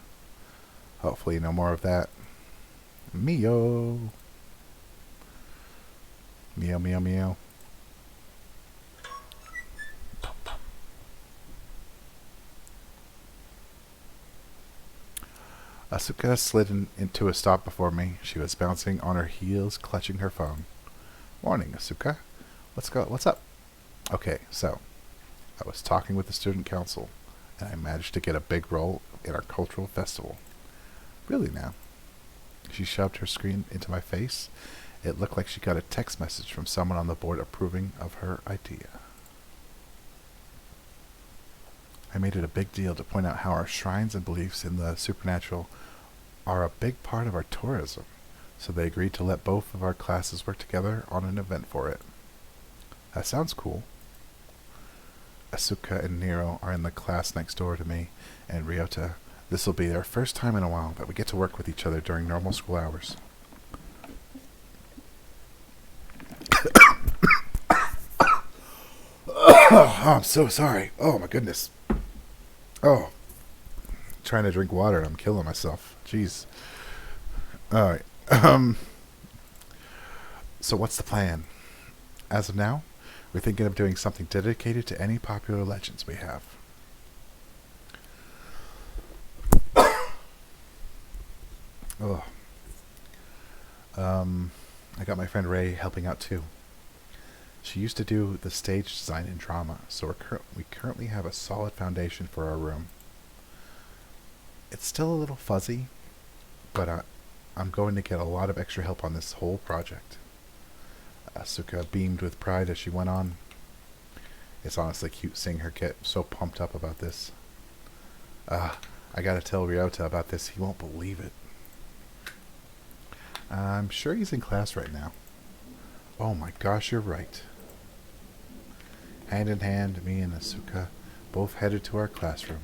Hopefully no more of that. Mio. Mio, mio, mio. Asuka slid into a stop before me. She was bouncing on her heels, clutching her phone. Morning, Asuka. What's up? Okay, so I was talking with the student council, and I managed to get a big role in our cultural festival. Really now? She shoved her screen into my face. It looked like she got a text message from someone on the board approving of her idea. I made it a big deal to point out how our shrines and beliefs in the supernatural are a big part of our tourism, so they agreed to let both of our classes work together on an event for it. That sounds cool. Asuka and Nero are in the class next door to me, and Ryota. This will be their first time in a while that we get to work with each other during normal school hours. Oh, I'm so sorry. Oh, my goodness. Oh. Trying to drink water and I'm killing myself. Jeez. Alright. So what's the plan? As of now, we're thinking of doing something dedicated to any popular legends we have. Oh. I got my friend Ray helping out too. She used to do the stage design and drama, so we currently have a solid foundation for our room. It's still a little fuzzy, but I'm going to get a lot of extra help on this whole project. Asuka beamed with pride as she went on. It's honestly cute seeing her get so pumped up about this. I gotta tell Ryota about this. He won't believe it. I'm sure he's in class right now. Oh my gosh, you're right. Hand in hand, me and Asuka both headed to our classroom.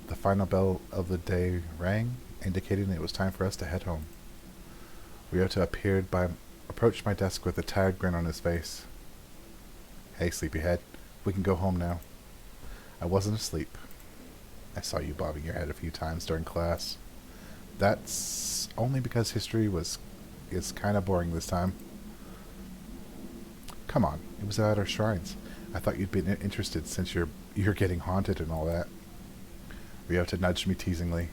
The final bell of the day rang, indicating it was time for us to head home. Ryota approached my desk with a tired grin on his face. Hey, sleepyhead, we can go home now. I wasn't asleep. I saw you bobbing your head a few times during class. That's only because history is kind of boring this time. Come on, it was about our shrines. I thought you'd been interested since you're getting haunted and all that. Ryota nudged me teasingly.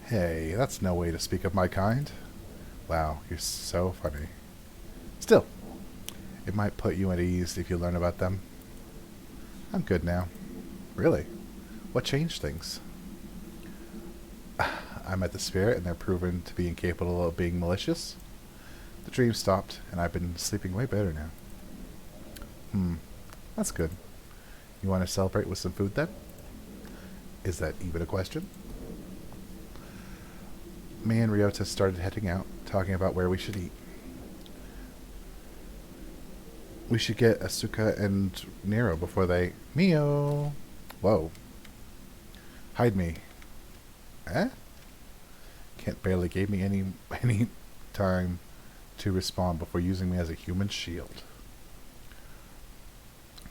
Hey, that's no way to speak of my kind. Wow, you're so funny. Still, it might put you at ease if you learn about them. I'm good now. Really? What changed things? I met the spirit and they're proven to be incapable of being malicious. The dream stopped and I've been sleeping way better now. That's good. You want to celebrate with some food then? Is that even a question? Me and Ryota started heading out, talking about where we should eat. We should get Asuka and Nero before they... Mio! Whoa. Hide me. Eh? Kent barely gave me any time to respond before using me as a human shield.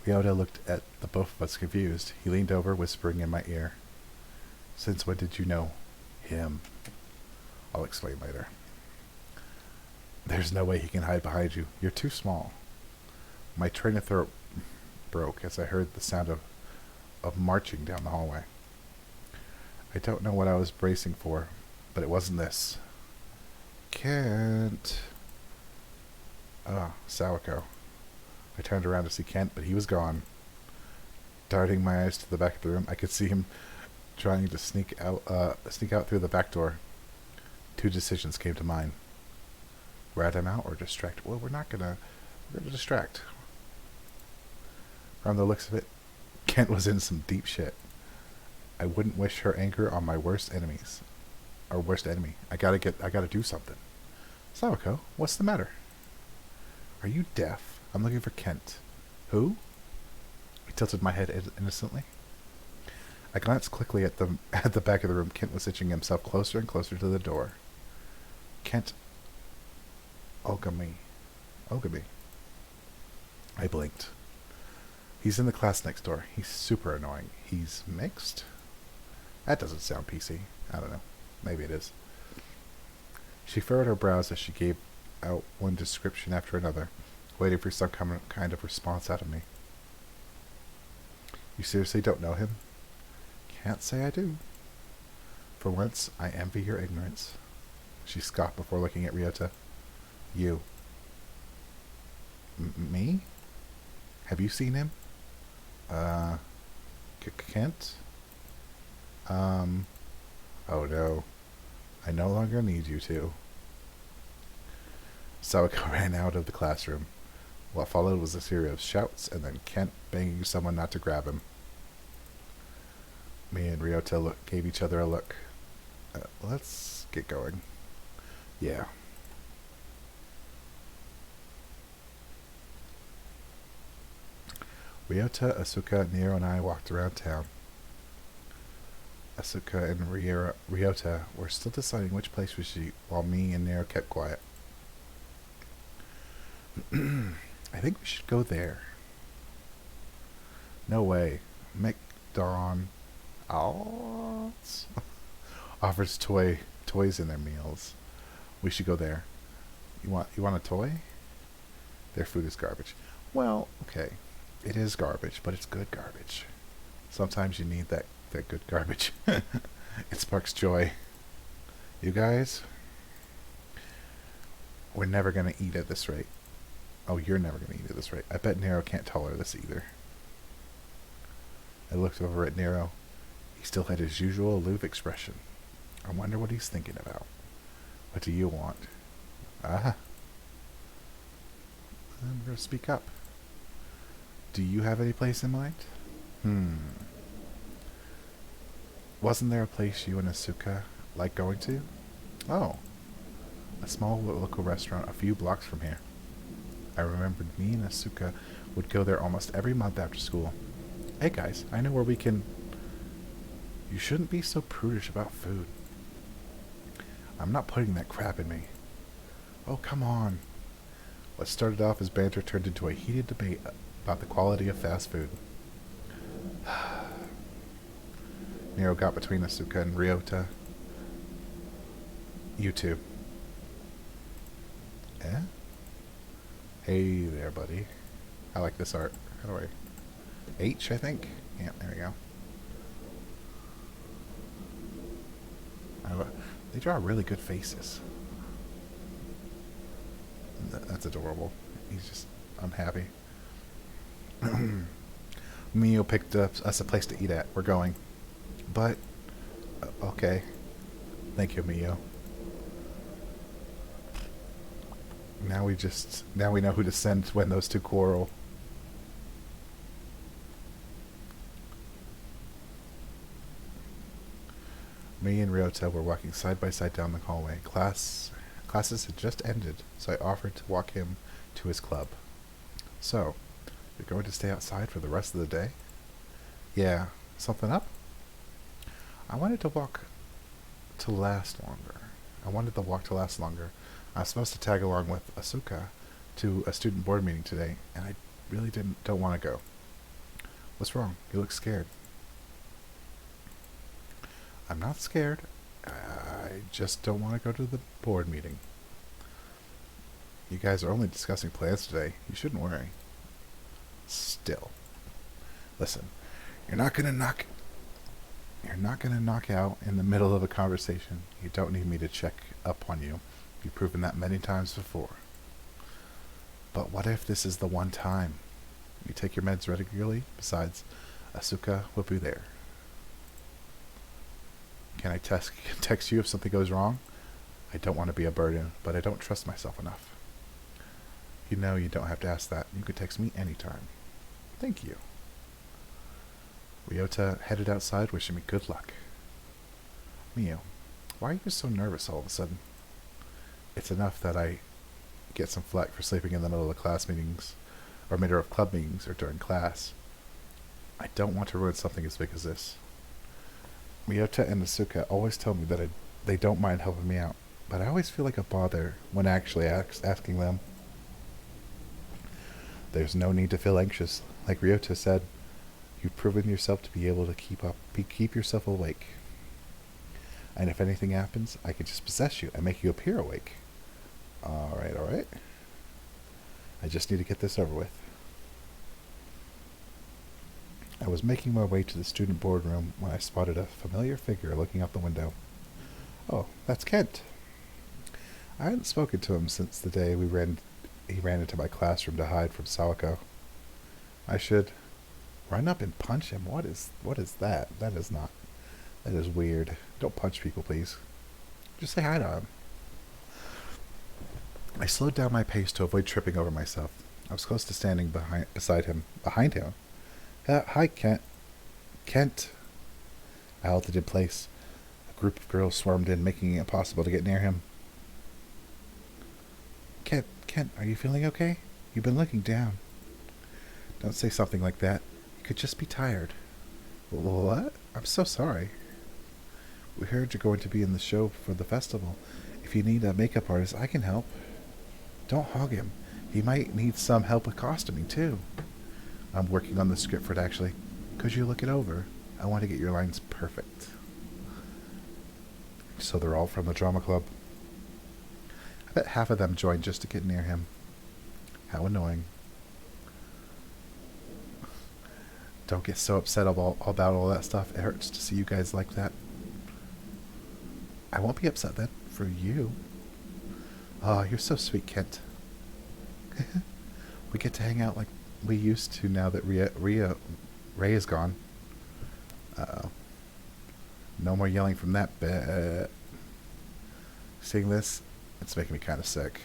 Ryota looked at the both of us confused. He leaned over, whispering in my ear. Since when did you know him? I'll explain later. There's no way he can hide behind you. You're too small. My train of thought broke as I heard the sound of marching down the hallway. I don't know what I was bracing for, but it wasn't this. Kent. Sawako. I turned around to see Kent, but he was gone. Darting my eyes to the back of the room, I could see him trying to sneak out through the back door. Two decisions came to mind. Rat him out or distract? Well, we're gonna distract. From the looks of it, Kent was in some deep shit. I wouldn't wish her anger on my worst enemy. I gotta do something. Sawako, what's the matter? Are you deaf? I'm looking for Kent. Who? I tilted my head innocently. I glanced quickly at the back of the room. Kent was inching himself closer and closer to the door. Kent Ogami. I blinked. He's in the class next door. He's super annoying. He's mixed? That doesn't sound PC. I don't know. Maybe it is. She furrowed her brows as she gave out one description after another, waiting for some kind of response out of me. You seriously don't know him? Can't say I do. For once, I envy your ignorance. She scoffed before looking at Ryota. You. Me? Have you seen him? Kent? Oh no. I no longer need you to. Sawako ran out of the classroom. What followed was a series of shouts, and then Kent begging someone not to grab him. Me and Ryota gave each other a look. Let's get going. Yeah. Ryota, Asuka, Nero, and I walked around town. Asuka and Ryota were still deciding which place we should eat, while me and Nero kept quiet. I think we should go there. No way. McDonald's offers toys in their meals. We should go there. You want a toy? Their food is garbage. Well, okay. It is garbage, but it's good garbage. Sometimes you need that good garbage. It sparks joy. You guys, we're never gonna eat at this rate. Oh, you're never gonna eat at this rate. I bet Nero can't tolerate this either. I looked over at Nero. He still had his usual aloof expression. I wonder what he's thinking about. What do you want? I'm gonna speak up. Do you have any place in mind? Wasn't there a place you and Asuka like going to? Oh. A small local restaurant a few blocks from here. I remembered me and Asuka would go there almost every month after school. Hey guys, I know where we can... You shouldn't be so prudish about food. I'm not putting that crap in me. Oh, come on. What started off as banter turned into a heated debate about the quality of fast food. Nero got between Asuka and Ryota. You two. Eh? Hey there, buddy. I like this art. How do I... H, I think? Yeah, there we go. They draw really good faces. That's adorable. He's just unhappy. Mio picked us a place to eat at. We're going. But... okay. Thank you, Mio. Now we know who to send when those two quarrel. Me and Ryota were walking side by side down the hallway. Classes had just ended, so I offered to walk him to his club. So, you're going to stay outside for the rest of the day? Yeah. Something up? I wanted the walk to last longer. I was supposed to tag along with Asuka to a student board meeting today, and I really don't want to go. What's wrong? You look scared. I'm not scared. I just don't want to go to the board meeting. You guys are only discussing plans today. You shouldn't worry. Still. Listen, you're not gonna knock out in the middle of a conversation. You don't need me to check up on you. You've proven that many times before. But what if this is the one time? You take your meds regularly? Besides, Asuka will be there. Can I text you if something goes wrong? I don't want to be a burden, but I don't trust myself enough. You know you don't have to ask that. You can text me anytime. Thank you. Ryota headed outside, wishing me good luck. Mio, why are you so nervous all of a sudden? It's enough that I get some flack for sleeping in the middle of class meetings, or middle of club meetings, or during class. I don't want to ruin something as big as this. Ryota and Asuka always tell me that they don't mind helping me out, but I always feel like a bother when actually asking them. There's no need to feel anxious. Like Ryota said, you've proven yourself to be able to keep yourself awake. And if anything happens, I can just possess you and make you appear awake. Alright. I just need to get this over with. I was making my way to the student boardroom when I spotted a familiar figure looking out the window. Oh, that's Kent. I hadn't spoken to him since the day he ran into my classroom to hide from Sawako. I should run up and punch him. What is that? That is weird. Don't punch people, please. Just say hi to him. I slowed down my pace to avoid tripping over myself. I was close to standing behind him. Hi, Kent. Kent. I halted in place. A group of girls swarmed in, making it impossible to get near him. Kent, are you feeling okay? You've been looking down. Don't say something like that. You could just be tired. What? I'm so sorry. We heard you're going to be in the show for the festival. If you need a makeup artist, I can help. Don't hog him. He might need some help with costuming, too. I'm working on the script for it, actually. Could you look it over? I want to get your lines perfect. So they're all from the drama club. I bet half of them joined just to get near him. How annoying. Don't get so upset about all that stuff. It hurts to see you guys like that. I won't be upset then, for you. Oh, you're so sweet, Kent. We get to hang out like we used to now that Ray is gone. Uh-oh. No more yelling from that bit. Seeing this, it's making me kind of sick.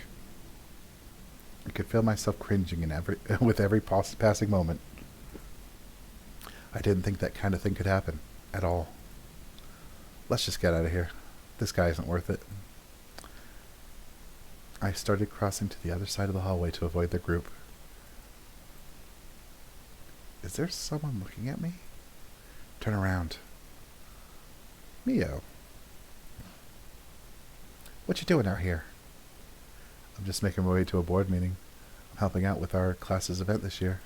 I could feel myself cringing with every passing moment. I didn't think that kind of thing could happen. At all. Let's just get out of here. This guy isn't worth it. I started crossing to the other side of the hallway to avoid the group. Is there someone looking at me? Turn around. Mio. What you doing out here? I'm just making my way to a board meeting. I'm helping out with our class's event this year.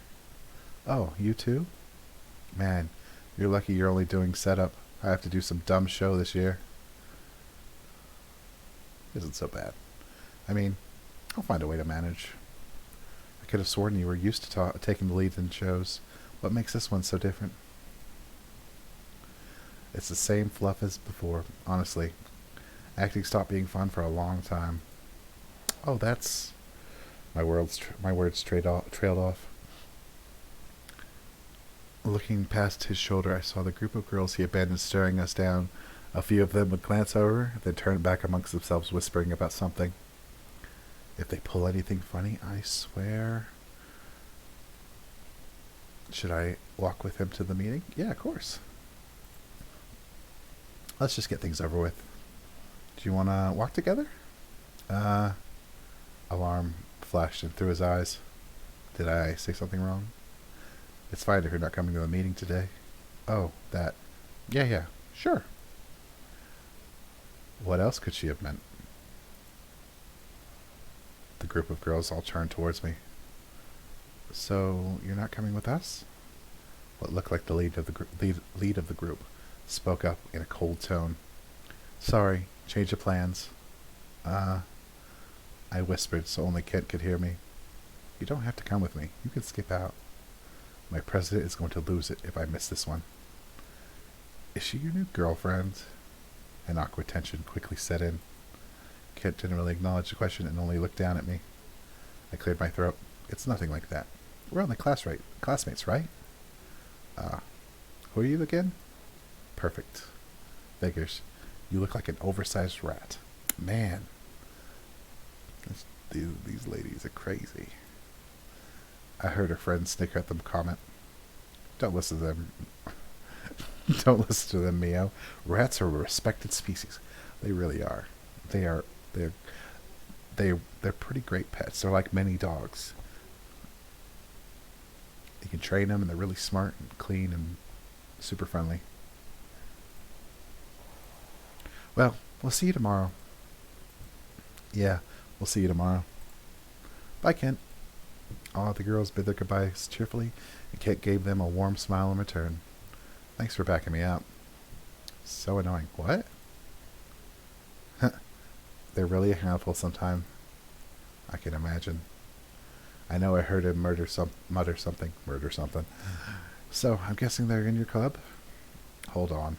Oh, you too? Man, you're lucky you're only doing setup. I have to do some dumb show this year. Isn't so bad. I mean, I'll find a way to manage. I could have sworn you were used to taking the lead in shows. What makes this one so different? It's the same fluff as before, honestly. Acting stopped being fun for a long time. Oh, that's... My words trailed off. Looking past his shoulder, I saw the group of girls he abandoned staring us down. A few of them would glance over, then turn back amongst themselves, whispering about something. If they pull anything funny, I swear... Should I walk with him to the meeting? Yeah, of course. Let's just get things over with. Do you want to walk together? Alarm flashed in through his eyes. Did I say something wrong? It's fine if you're not coming to the meeting today. Oh, that. Yeah, sure. What else could she have meant? The group of girls all turned towards me. So, you're not coming with us? What looked like the lead of the group spoke up in a cold tone. Sorry, change of plans. I whispered so only Kent could hear me. You don't have to come with me. You can skip out. My president is going to lose it if I miss this one. Is she your new girlfriend? An awkward tension quickly set in. Kent didn't really acknowledge the question and only looked down at me. I cleared my throat. It's nothing like that. We're only classmates, right? Who are you again? Perfect. Figures. You look like an oversized rat. Man. These ladies are crazy. I heard her friend snicker at them comment. Don't listen to them. Don't listen to them, Mio. Rats are a respected species. They really are. They're pretty great pets. They're like many dogs. You can train them, and they're really smart and clean and super friendly. Well, we'll see you tomorrow. Yeah, we'll see you tomorrow. Bye, Kent. All the girls bid their goodbyes cheerfully, and Kent gave them a warm smile in return. Thanks for backing me up. So annoying. What? They're really a handful sometime. I can imagine. I know I heard him mutter something. So, I'm guessing they're in your club? Hold on.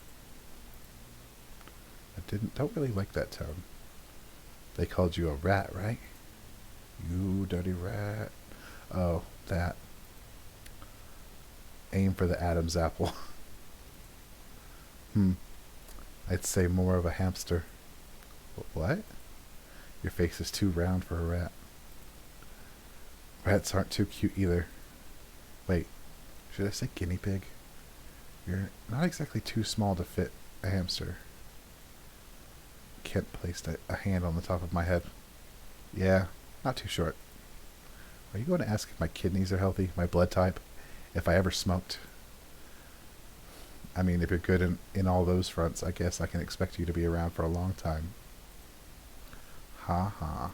Don't really like that tone. They called you a rat, right? You dirty rat. Oh, that. Aim for the Adam's apple. I'd say more of a hamster. What? Your face is too round for a rat. Rats aren't too cute either. Wait, should I say guinea pig? You're not exactly too small to fit a hamster. Kent placed a hand on the top of my head. Yeah, not too short. Are you going to ask if my kidneys are healthy, my blood type, if I ever smoked? I mean, if you're good in all those fronts, I guess I can expect you to be around for a long time. Ha ha.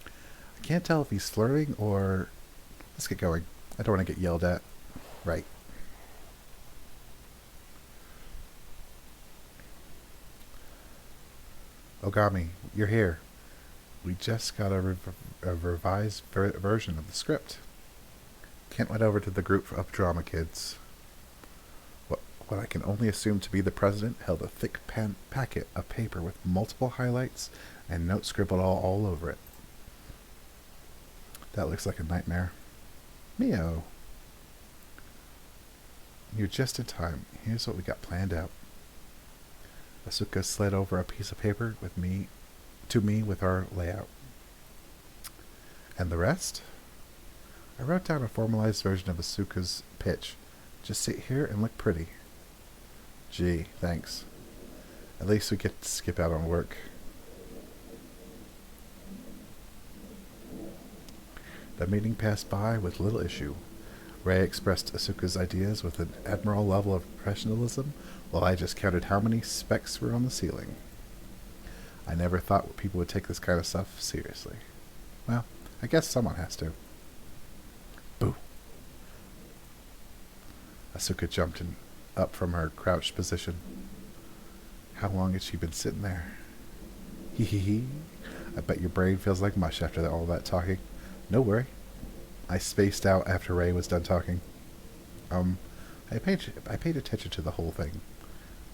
I can't tell if he's flirting or... Let's get going. I don't want to get yelled at. Right. Ogami, you're here. We just got a revised version of the script. Kent went over to the group of drama kids. What I can only assume to be the president held a thick packet of paper with multiple highlights and notes scribbled all over it. That looks like a nightmare. Mio. You're just in time. Here's what we got planned out. Asuka slid over a piece of paper to me with our layout. And the rest? I wrote down a formalized version of Asuka's pitch. Just sit here and look pretty. Gee, thanks. At least we get to skip out on work. The meeting passed by with little issue. Ray expressed Asuka's ideas with an admirable level of professionalism, while I just counted how many specks were on the ceiling. I never thought people would take this kind of stuff seriously. Well, I guess someone has to. Boo. Asuka jumped up from her crouched position. How long had she been sitting there? Hee hee hee. I bet your brain feels like mush after all that talking. No worry. I spaced out after Ray was done talking. I paid attention to the whole thing.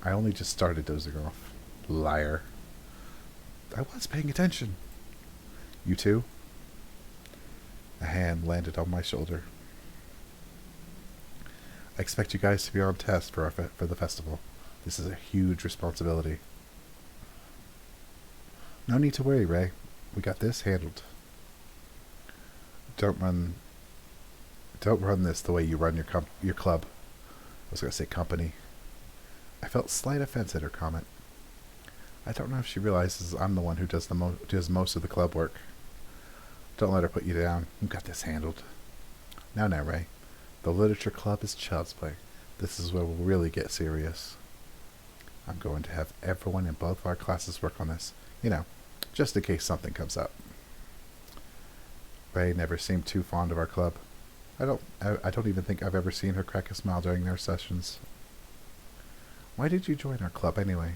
I only just started dozing off. Liar. I was paying attention. You too? A hand landed on my shoulder. I expect you guys to be on task for the festival. This is a huge responsibility. No need to worry, Ray. We got this handled. Don't run this the way you run your club. I was going to say company. I felt slight offense at her comment. I don't know if she realizes I'm the one who does most of the club work. Don't let her put you down. You got this handled. Now, Ray. The literature club is child's play. This is where we'll really get serious. I'm going to have everyone in both of our classes work on this. Just in case something comes up. Ray never seemed too fond of our club. I don't even think I've ever seen her crack a smile during their sessions. Why did you join our club anyway?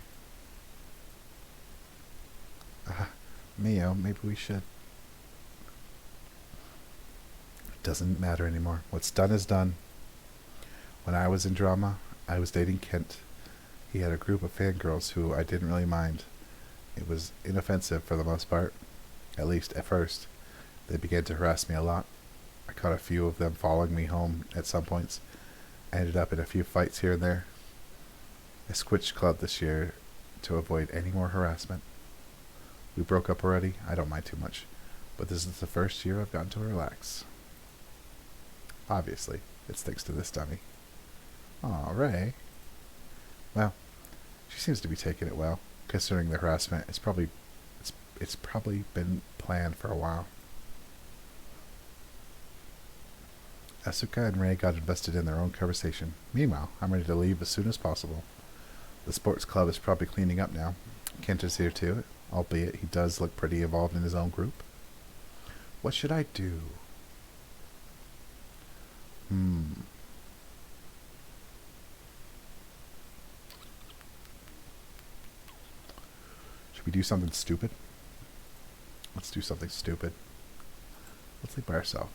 Mio, maybe we should. Doesn't matter anymore. What's done is done. When I was in drama, I was dating Kent. He had a group of fangirls who I didn't really mind. It was inoffensive for the most part, at least at first. They began to harass me a lot. I caught a few of them following me home at some points. I ended up in a few fights here and there. I switched club this year to avoid any more harassment. We broke up already. I don't mind too much. But this is the first year I've gotten to relax. Obviously, it's thanks to this dummy. Aw, Ray. Well, she seems to be taking it well, considering the harassment. It's probably been planned for a while. Asuka and Ray got invested in their own conversation. Meanwhile, I'm ready to leave as soon as possible. The sports club is probably cleaning up now. Kent is here too, albeit he does look pretty involved in his own group. What should I do? Should we do something stupid? Let's do something stupid. Let's leave by ourselves.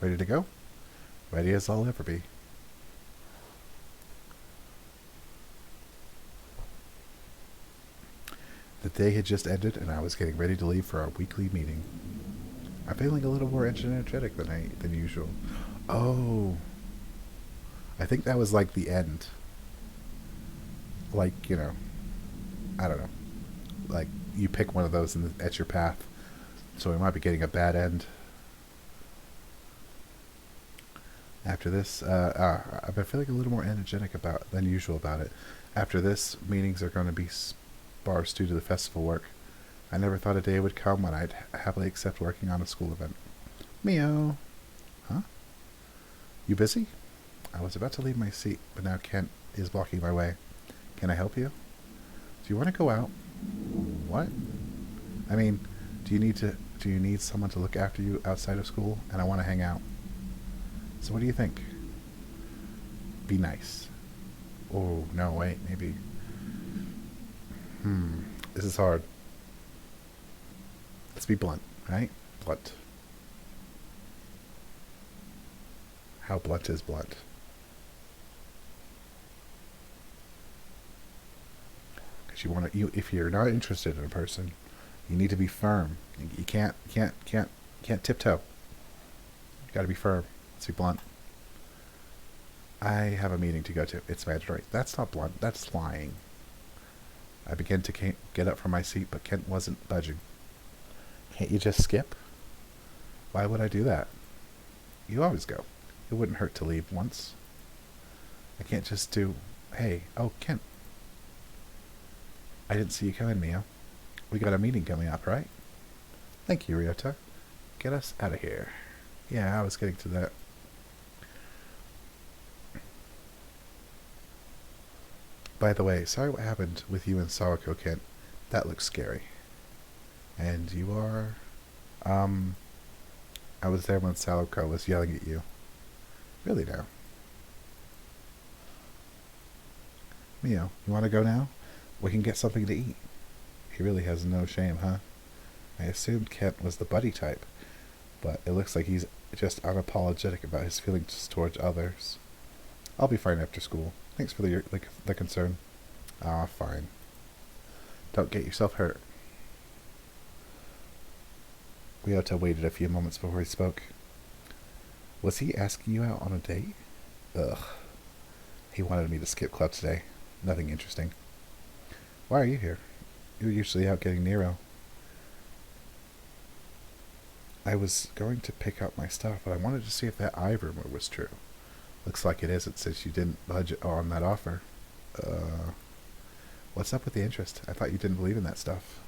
Ready to go? Ready as I'll ever be. The day had just ended, and I was getting ready to leave for our weekly meeting. I'm feeling a little more energetic than usual. Oh. I think that was like the end. Like, I don't know. Like, you pick one of those at your path. So we might be getting a bad end. After this, I've been feeling a little more energetic than usual about it. After this, meetings are going to be sparse due to the festival work. I never thought a day would come when I'd happily accept working on a school event. Mio. Huh? You busy? I was about to leave my seat, but now Kent is blocking my way. Can I help you? Do you want to go out? What? I mean, do you need someone to look after you outside of school? And I want to hang out. So what do you think? Be nice. Oh, no, wait, maybe. This is hard. Let's be blunt, right? Blunt. How blunt is blunt? Because if you're not interested in a person, you need to be firm. You can't tiptoe. You gotta be firm. Let's be blunt. I have a meeting to go to. It's mandatory. That's not blunt. That's lying. I began to get up from my seat, but Kent wasn't budging. Can't you just skip? Why would I do that? You always go. It wouldn't hurt to leave once. I can't just do, hey, oh, Kent. I didn't see you coming, Mio. We got a meeting coming up, right? Thank you, Ryota. get us out of here. Yeah, I was getting to that. By the way, sorry what happened with you and Sawako, Kent. That looks scary. And you are... I was there when Sawako was yelling at you. Really now. Mio, you want to go now? We can get something to eat. He really has no shame, huh? I assumed Kent was the buddy type, but it looks like he's just unapologetic about his feelings towards others. I'll be fine after school. Thanks for the concern. Ah, fine. Don't get yourself hurt. Ryota waited a few moments before he spoke. Was he asking you out on a date? Ugh. He wanted me to skip club today. Nothing interesting. Why are you here? You're usually out getting Nero. I was going to pick up my stuff, but I wanted to see if that eye rumor was true. Looks like it isn't, since you didn't budge on that offer. What's up with the interest? I thought you didn't believe in that stuff.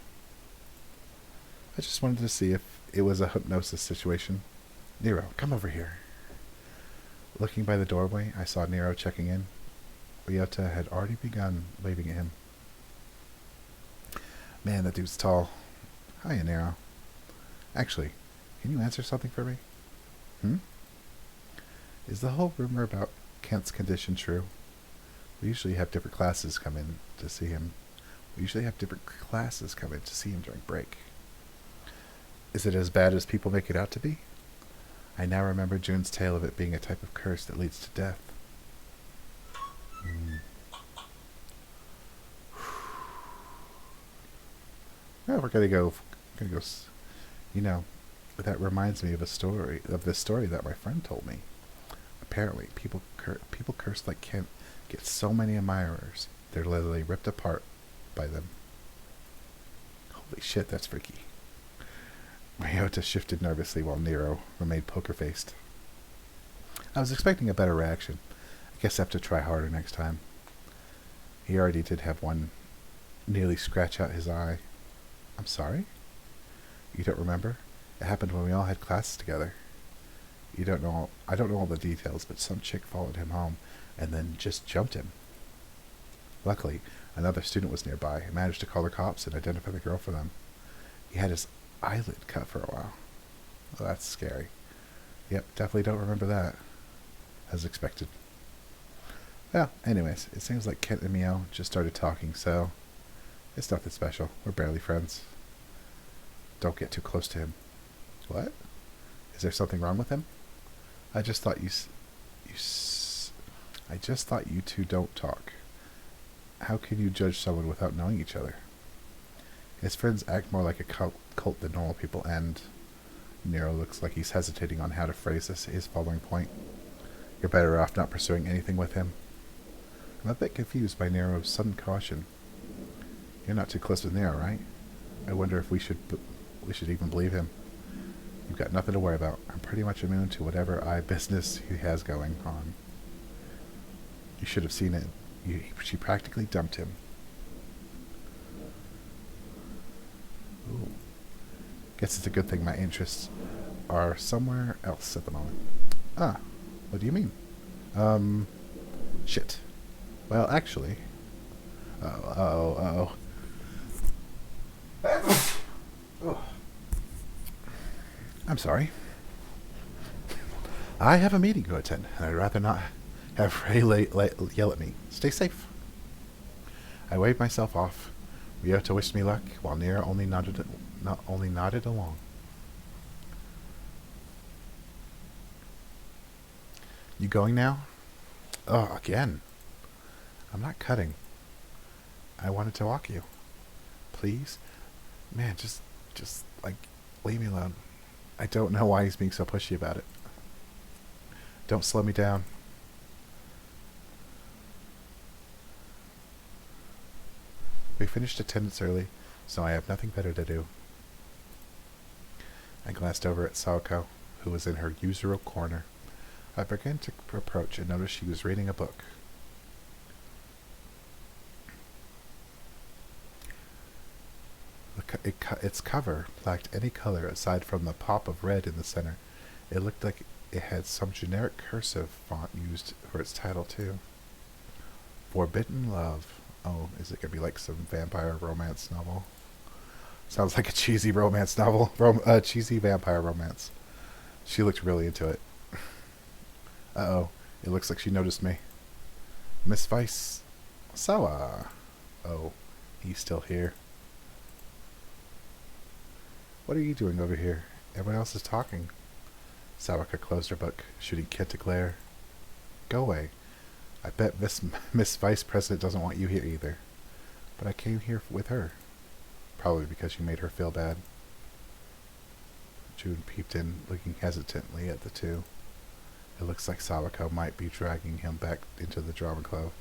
I just wanted to see if it was a hypnosis situation. Nero, come over here. Looking by the doorway, I saw Nero checking in. Ryota had already begun waving at him. Man, that dude's tall. Hiya, Nero. Actually, can you answer something for me? Is the whole rumor about Kent's condition true? We usually have different classes come in to see him. During break. Is it as bad as people make it out to be? I now remember June's tale of it being a type of curse that leads to death. Well, we're gonna go. You know, that reminds me of this story that my friend told me. Apparently, people cursed like Kent get so many admirers, they're literally ripped apart by them. Holy shit, that's freaky. Ryota shifted nervously while Nero remained poker-faced. I was expecting a better reaction. I guess I have to try harder next time. He already did have one nearly scratch out his eye. I'm sorry? You don't remember? It happened when we all had classes together. I don't know all the details, but some chick followed him home and then just jumped him. Luckily, another student was nearby and managed to call the cops and identify the girl for them. He had his eyelid cut for a while. Oh, that's scary. Yep, definitely don't remember that. As expected. Well, anyways, it seems like Kent and Mio just started talking, so it's nothing special. We're barely friends. Don't get too close to him. What? Is there something wrong with him? I just thought you two don't talk. How can you judge someone without knowing each other? His friends act more like a cult than normal people, and Nero looks like he's hesitating on how to phrase his following point. You're better off not pursuing anything with him. I'm a bit confused by Nero's sudden caution. You're not too close with Nero, right? I wonder if we should even believe him. You've got nothing to worry about. I'm pretty much immune to whatever eye business he has going on. You should have seen it. She practically dumped him. Ooh. Guess it's a good thing my interests are somewhere else at the moment. Ah, what do you mean? Shit. Well, actually... Oh. I'm sorry. I have a meeting to attend, and I'd rather not have Ray yell at me. Stay safe. I waved myself off. Ryota wished me luck, while Nero only nodded along. You going now? Oh, again. I'm not cutting. I wanted to walk you. Please? Man, just leave me alone. I don't know why he's being so pushy about it. Don't slow me down. We finished attendance early, so I have nothing better to do. I glanced over at Sawako, who was in her usual corner. I began to approach and noticed she was reading a book. The its cover lacked any color aside from the pop of red in the center. It looked like it had some generic cursive font used for its title, too. Forbidden Love. Oh, is it going to be like some vampire romance novel? Sounds like a cheesy romance novel. Cheesy vampire romance. She looked really into it. Uh-oh. It looks like she noticed me. Miss Weiss. Sawa. Oh, he's still here. What are you doing over here? Everyone else is talking. Sawaka closed her book, shooting Kent a glare. Go away. I bet Miss Vice President doesn't want you here either. But I came here with her. Probably because you made her feel bad. June peeped in, looking hesitantly at the two. It looks like Sawako might be dragging him back into the drama club.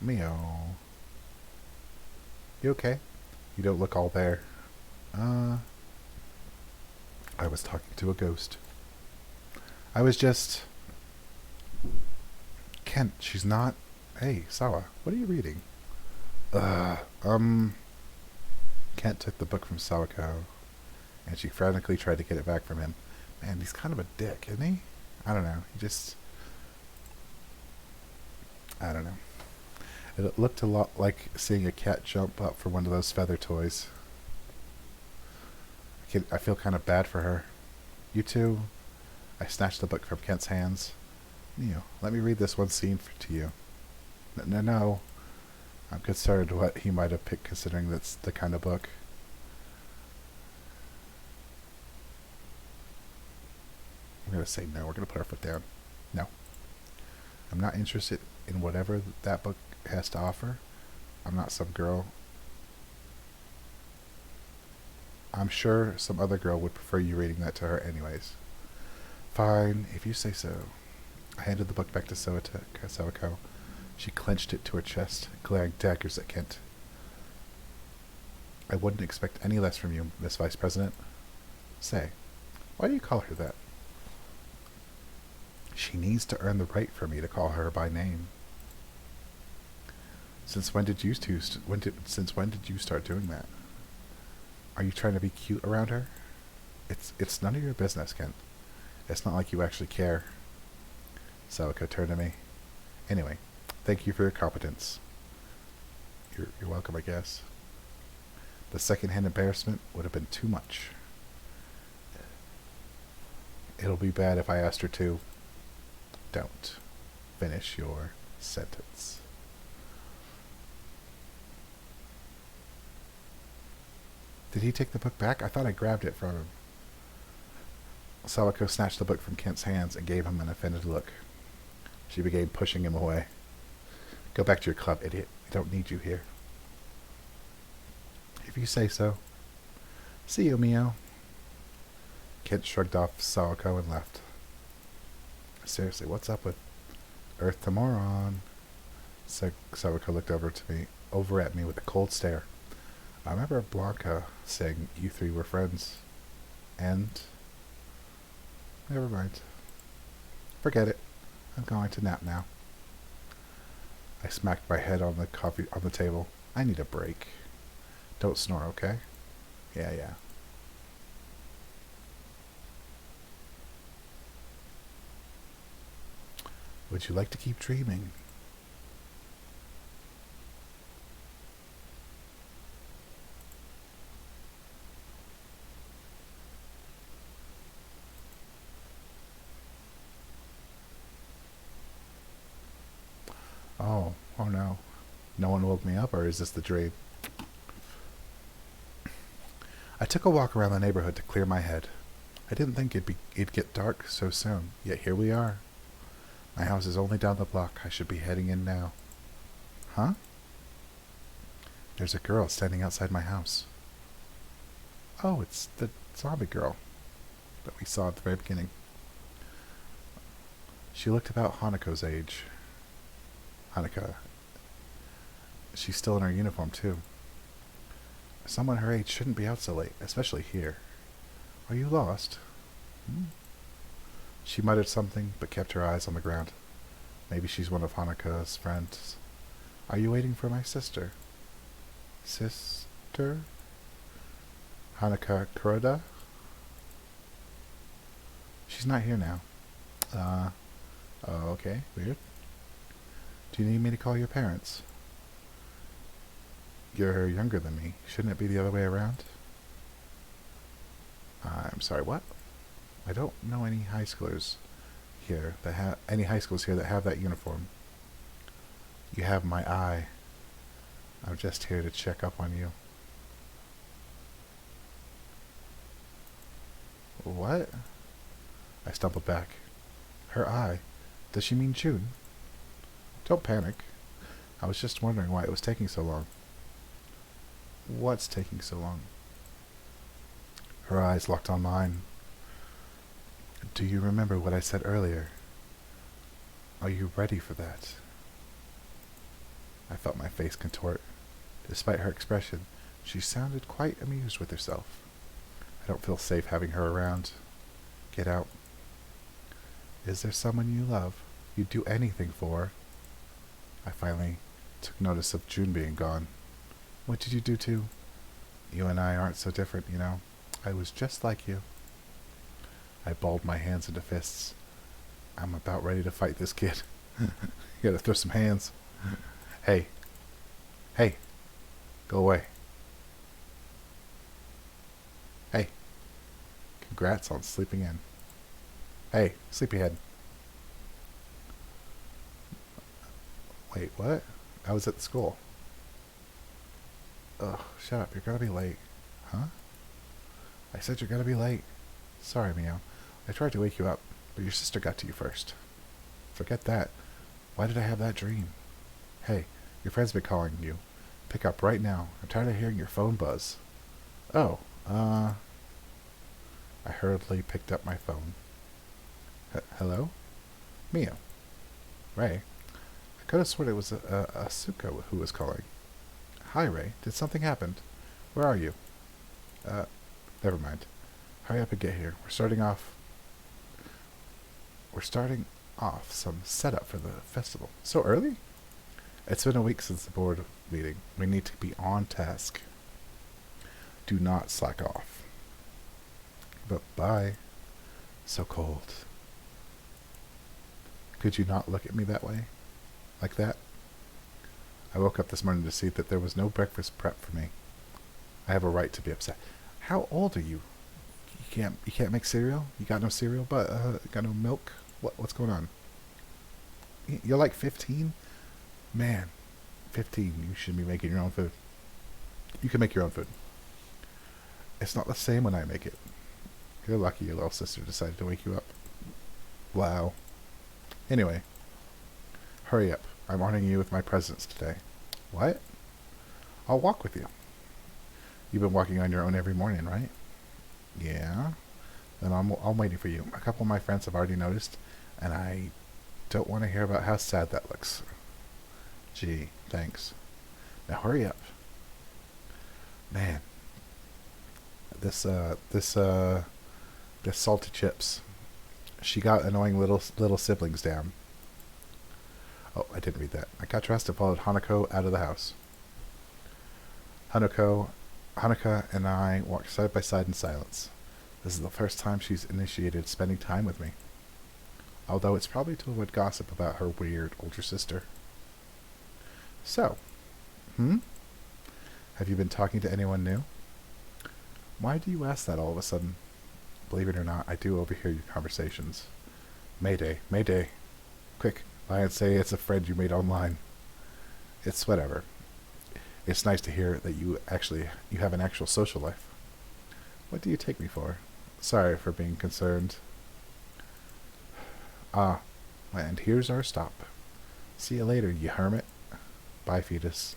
Meow. You okay? You don't look all there. I was talking to a ghost. I was just... Kent, she's not... Hey, Sawa, what are you reading? Kent took the book from Sawako, and she frantically tried to get it back from him. Man, he's kind of a dick, isn't he? I don't know. He just... I don't know. It looked a lot like seeing a cat jump up for one of those feather toys. I feel kind of bad for her. You too? I snatched the book from Kent's hands. Neo, let me read this one scene to you. No. I'm concerned what he might have picked, considering that's the kind of book. I'm going to say no. We're going to put our foot down. No. I'm not interested in whatever that book has to offer. I'm not some girl. I'm sure some other girl would prefer you reading that to her anyways. Fine, if you say so. I handed the book back to Sawako. She clenched it to her chest, glaring daggers at Kent. I wouldn't expect any less from you, Miss Vice President. Say, why do you call her that? She needs to earn the right for me to call her by name. Since when did you start doing that? Are you trying to be cute around her? It's none of your business, Kent. It's not like you actually care. Sawako turned to me. Anyway, thank you for your competence. You're welcome, I guess. The second-hand embarrassment would have been too much. It'll be bad if I asked her to. Don't. Finish your sentence. Did he take the book back? I thought I grabbed it from him. Sawako snatched the book from Kent's hands and gave him an offended look. She began pushing him away. Go back to your club, idiot. I don't need you here. If you say so. See you, Mio. Kent shrugged off Sawako and left. Seriously, what's up with Earth to Moron? Sawako looked over at me with a cold stare. I remember Blanca saying you three were friends. And... Never mind. Forget it. I'm going to nap now. I smacked my head on the table. I need a break. Don't snore, okay? Yeah. Would you like to keep dreaming? Oh no. No one woke me up, or is this the dream? I took a walk around the neighborhood to clear my head. I didn't think it'd get dark so soon, yet here we are. My house is only down the block. I should be heading in now. Huh? There's a girl standing outside my house. Oh, it's the zombie girl that we saw at the very beginning. She looked about Hanako's age. Hanako. She's still in her uniform, too. Someone her age shouldn't be out so late, especially here. Are you lost? She muttered something, but kept her eyes on the ground. Maybe she's one of Hanako's friends. Are you waiting for my sister? Sister? Hanukkah Kuroda? She's not here now. Uh, oh, okay, weird. Do you need me to call your parents? You're younger than me. Shouldn't it be the other way around? I'm sorry, what? I don't know any high schoolers here that have any high schools here that have that uniform. You have my eye. I'm just here to check up on you. What? I stumbled back. Her eye? Does she mean June? Don't panic. I was just wondering why it was taking so long. What's taking so long? Her eyes locked on mine. Do you remember what I said earlier? Are you ready for that? I felt my face contort. Despite her expression, she sounded quite amused with herself. I don't feel safe having her around. Get out. Is there someone you love? You'd do anything for? I finally took notice of June being gone. What did you do to? You and I aren't so different, you know. I was just like you. I balled my hands into fists. I'm about ready to fight this kid. You gotta throw some hands. Hey. Hey. Go away. Hey. Congrats on sleeping in. Hey, sleepyhead. Wait, what? I was at the school. Ugh, shut up. You're gonna be late. Huh? I said you're gonna be late. Sorry, Mio. I tried to wake you up, but your sister got to you first. Forget that. Why did I have that dream? Hey, your friend's been calling you. Pick up right now. I'm tired of hearing your phone buzz. Oh, I hurriedly picked up my phone. Hello? Mio. Ray. I could have sworn it was Asuka who was calling. Hi, Ray. Did something happen? Where are you? Never mind. Hurry up and get here. We're starting off some setup for the festival. So early? It's been a week since the board meeting. We need to be on task. Do not slack off. But bye. So cold. Could you not look at me that way? Like that? I woke up this morning to see that there was no breakfast prep for me. I have a right to be upset. How old are you? You can't make cereal? You got no cereal, but got no milk? What's going on? You're like 15? Man, 15, you should be making your own food. You can make your own food. It's not the same when I make it. You're lucky your little sister decided to wake you up. Wow. Anyway, hurry up. I'm honoring you with my presence today. What? I'll walk with you. You've been walking on your own every morning, right? Yeah. Then I'm waiting for you. A couple of my friends have already noticed, and I don't want to hear about how sad that looks. Gee, thanks. Now hurry up. Man. This Saltiechips. She got annoying little siblings down. Oh, I didn't read that. I got dressed and followed Hanako out of the house. Hanukkah and I walked side by side in silence. This is the first time she's initiated spending time with me. Although it's probably to avoid gossip about her weird older sister. So, have you been talking to anyone new? Why do you ask that all of a sudden? Believe it or not, I do overhear your conversations. Mayday, Mayday. Quick, lie and say it's a friend you made online. It's whatever. It's nice to hear that you have an actual social life. What do you take me for? Sorry for being concerned. Ah, and here's our stop. See you later, you hermit. Bye, fetus.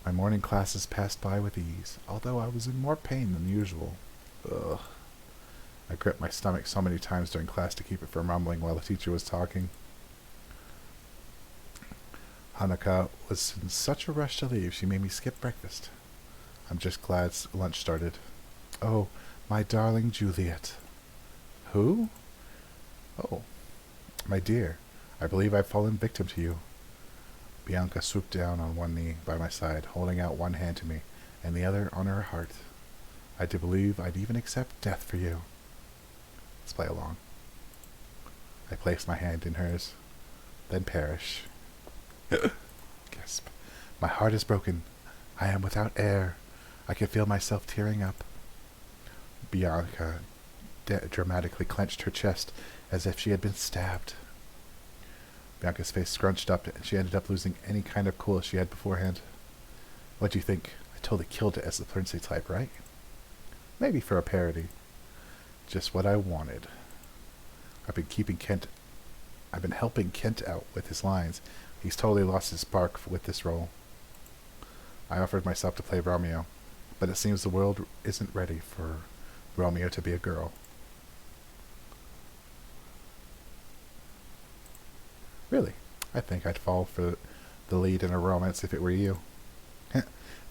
My morning classes passed by with ease, although I was in more pain than usual. Ugh. I gripped my stomach so many times during class to keep it from rumbling while the teacher was talking. Hanukkah was in such a rush to leave, she made me skip breakfast. I'm just glad lunch started. Oh, my darling Juliet. Who? Oh, my dear, I believe I've fallen victim to you. Bianca swooped down on one knee by my side, holding out one hand to me, and the other on her heart. I do believe I'd even accept death for you. Let's play along. I placed my hand in hers, then perish. Gasp. My heart is broken. I am without air. I can feel myself tearing up. Bianca dramatically clenched her chest as if she had been stabbed. Bianca's face scrunched up, and she ended up losing any kind of cool she had beforehand. What do you think? I totally killed it as the princely type, right? Maybe for a parody. Just what I wanted. I've been helping Kent out with his lines. He's totally lost his spark with this role. I offered myself to play Romeo, but it seems the world isn't ready for Romeo to be a girl. Really? I think I'd fall for the lead in a romance if it were you.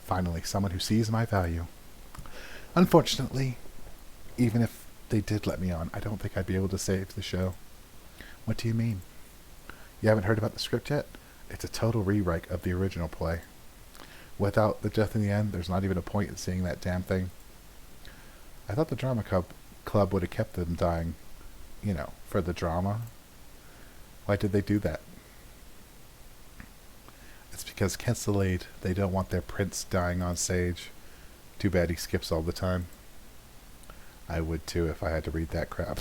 Finally, someone who sees my value. Unfortunately, even if they did let me on, I don't think I'd be able to save the show. What do you mean? You haven't heard about the script yet? It's a total rewrite of the original play. Without the death in the end, there's not even a point in seeing that damn thing. I thought the drama club would have kept them dying, for the drama. Why did they do that? It's because Kent's delayed. They don't want their prince dying on stage. Too bad he skips all the time. I would too if I had to read that crap.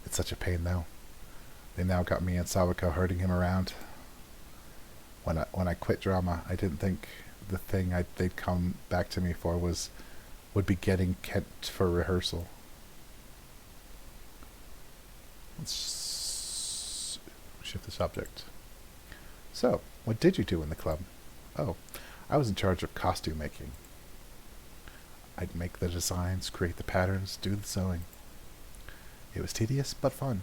It's such a pain though. They now got me and Sawako herding him around. When I quit drama, I didn't think the thing they'd come back to me for would be getting Kent for rehearsal. Let's shift the subject. So, what did you do in the club? Oh, I was in charge of costume making. I'd make the designs, create the patterns, do the sewing. It was tedious but fun.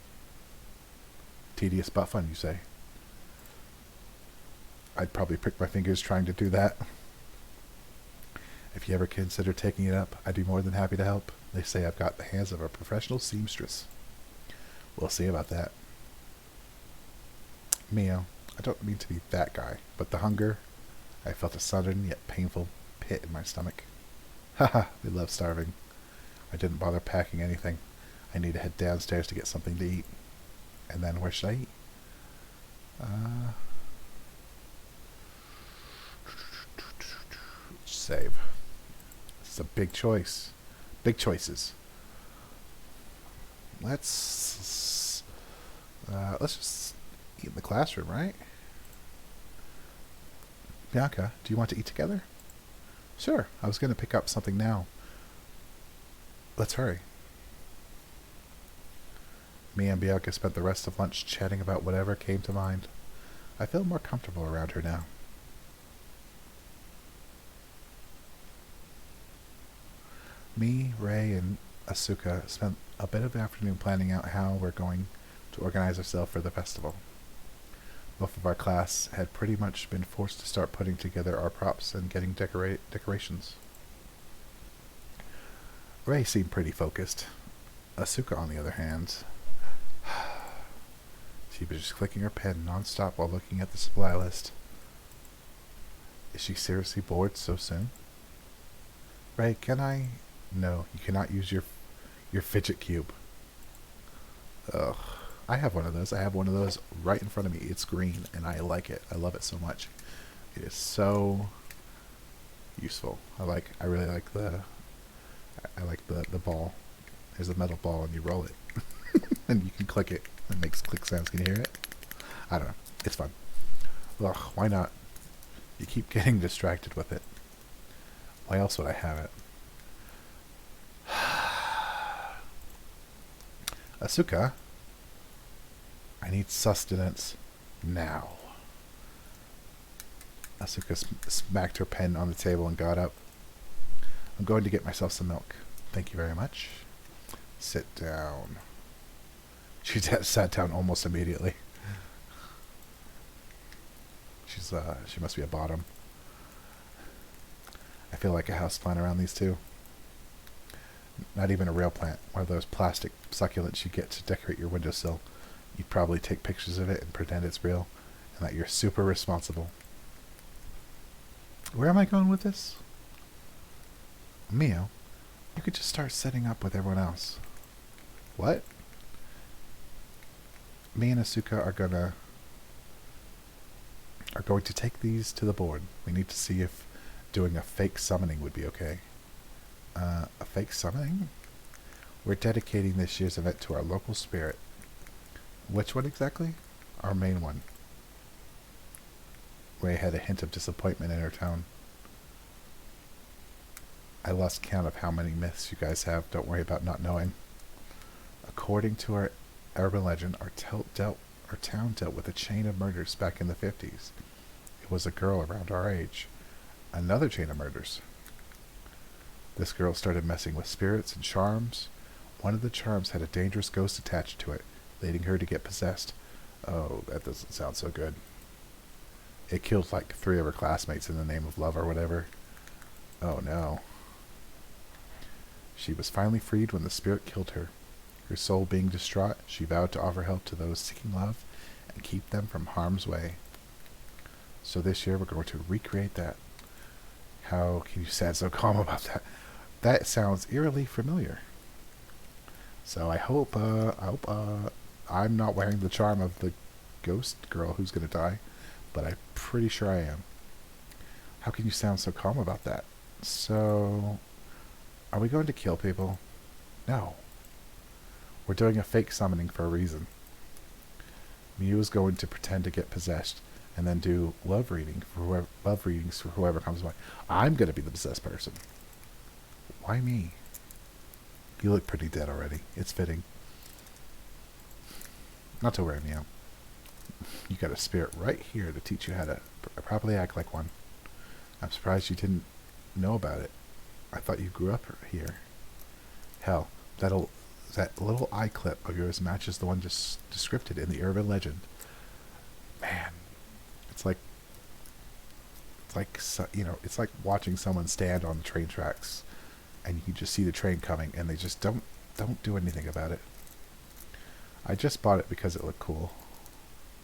Tedious but fun, you say? I'd probably prick my fingers trying to do that. If you ever consider taking it up, I'd be more than happy to help. They say I've got the hands of a professional seamstress. We'll see about that. Mio, I don't mean to be that guy, but the hunger, I felt a sudden yet painful pit in my stomach. Haha, we love starving. I didn't bother packing anything. I need to head downstairs to get something to eat. And then where should I eat? Save. This is a big choice. Big choices. Let's just eat in the classroom, right? Bianca, do you want to eat together? Sure, I was going to pick up something now. Let's hurry. Me and Bianca spent the rest of lunch chatting about whatever came to mind. I feel more comfortable around her now. Me, Ray, and Asuka spent a bit of the afternoon planning out how we're going to organize ourselves for the festival. Both of our class had pretty much been forced to start putting together our props and getting decorations. Ray seemed pretty focused. Asuka, on the other hand, she was just clicking her pen non-stop while looking at the supply list. Is she seriously bored so soon? Ray, can I... No, you cannot use your fidget cube. Ugh. I have one of those. I have one of those right in front of me. It's green, and I like it. I love it so much. It is so useful. I really like the ball. There's a metal ball, and you roll it, and you can click it. It makes click sounds. Can you hear it? I don't know. It's fun. Ugh. Why not? You keep getting distracted with it. Why else would I have it? Asuka, I need sustenance now. Asuka smacked her pen on the table and got up. I'm going to get myself some milk. Thank you very much. Sit down. She sat down almost immediately. She must be a bottom. I feel like a houseplant around these two. Not even a real plant. One of those plastic succulents you get to decorate your windowsill. You'd probably take pictures of it and pretend it's real, and that you're super responsible. Where am I going with this? Mio, you could just start setting up with everyone else. What? Me and Asuka are going to take these to the board. We need to see if doing a fake summoning would be okay. A fake summoning? We're dedicating this year's event to our local spirit. Which one exactly? Our main one. Ray had a hint of disappointment in her tone. I lost count of how many myths you guys have. Don't worry about not knowing. According to our urban legend, our town dealt with a chain of murders back in the 50s. It was a girl around our age. Another chain of murders. This girl started messing with spirits and charms. One of the charms had a dangerous ghost attached to it, leading her to get possessed. Oh, that doesn't sound so good. It killed like 3 of her classmates in the name of love or whatever. Oh no. She was finally freed when the spirit killed her. Her soul being distraught, she vowed to offer help to those seeking love and keep them from harm's way. So this year we're going to recreate that. How can you sound so calm about that? That sounds eerily familiar. So I hope I'm not wearing the charm of the ghost girl who's going to die, but I'm pretty sure I am. How can you sound so calm about that? So, are we going to kill people? No. We're doing a fake summoning for a reason. Mew is going to pretend to get possessed and then do love readings for whoever comes by. I'm going to be the possessed person. Why me? You look pretty dead already. It's fitting. Not to worry, Meow. You got a spirit right here to teach you how to properly act like one. I'm surprised you didn't know about it. I thought you grew up here. Hell, that little eye clip of yours matches the one just described in the urban legend. Man, it's like watching someone stand on the train tracks, and you just see the train coming, and they just don't do anything about it. I just bought it because it looked cool,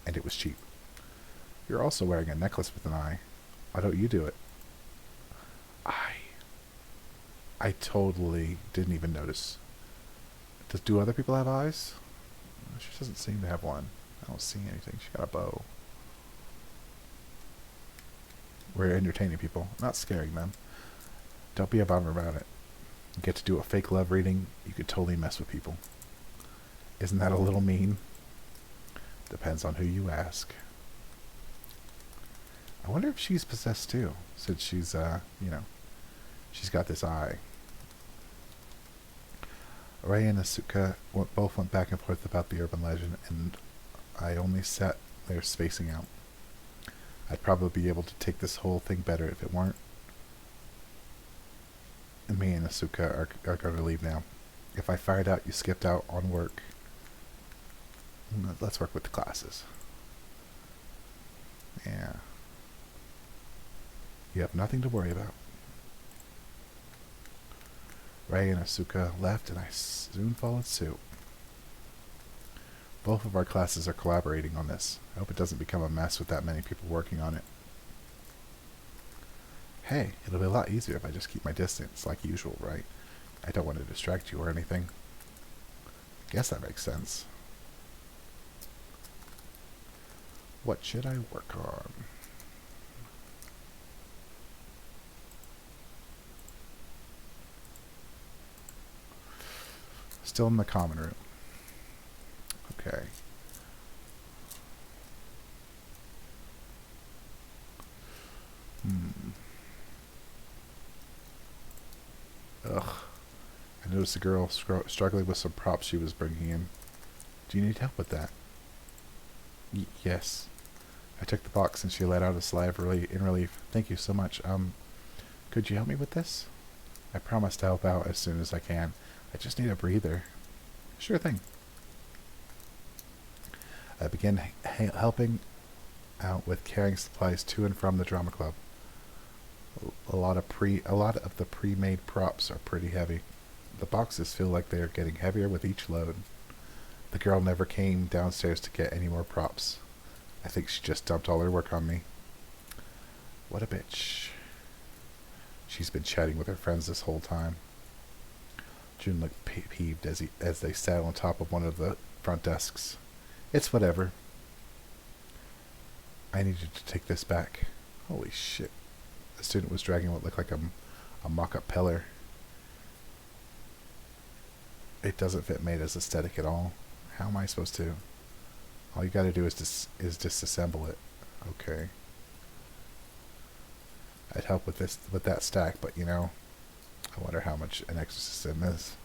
and it was cheap. You're also wearing a necklace with an eye. Why don't you do it? I totally didn't even notice. Do other people have eyes? She doesn't seem to have one. I don't see anything. She got a bow. We're entertaining people, not scaring them. Don't be a bummer about it. You get to do a fake love reading, you could totally mess with people. Isn't that a little mean? Depends on who you ask. I wonder if she's possessed too, since she's, she's got this eye. Ray and Asuka both went back and forth about the urban legend, and I only sat there spacing out. I'd probably be able to take this whole thing better if it weren't. And me and Asuka are going to leave now. If I find out you skipped out on work, let's work with the classes. Yeah. You have nothing to worry about. Ray and Asuka left, and I soon followed suit. Both of our classes are collaborating on this. I hope it doesn't become a mess with that many people working on it. Hey, it'll be a lot easier if I just keep my distance, like usual, right? I don't want to distract you or anything. Guess that makes sense. What should I work on? Still in the common room. Okay. Ugh. I noticed a girl struggling with some props she was bringing in. Do you need help with that? Yes. I took the box and she let out a sigh of relief. Thank you so much. Could you help me with this? I promise to help out as soon as I can. I just need a breather. Sure thing. I began helping out with carrying supplies to and from the drama club. A lot of the pre-made props are pretty heavy. The boxes feel like they are getting heavier with each load. The girl never came downstairs to get any more props. I think she just dumped all her work on me. What a bitch. She's been chatting with her friends this whole time. June looked peeved as they sat on top of one of the front desks. It's whatever. I needed to take this back. Holy shit. The student was dragging what looked like a mock-up pillar. It doesn't fit Maida's aesthetic at all. How am I supposed to? All you gotta do is disassemble it. Okay. I'd help with that stack, but you know, I wonder how much an exorcism is.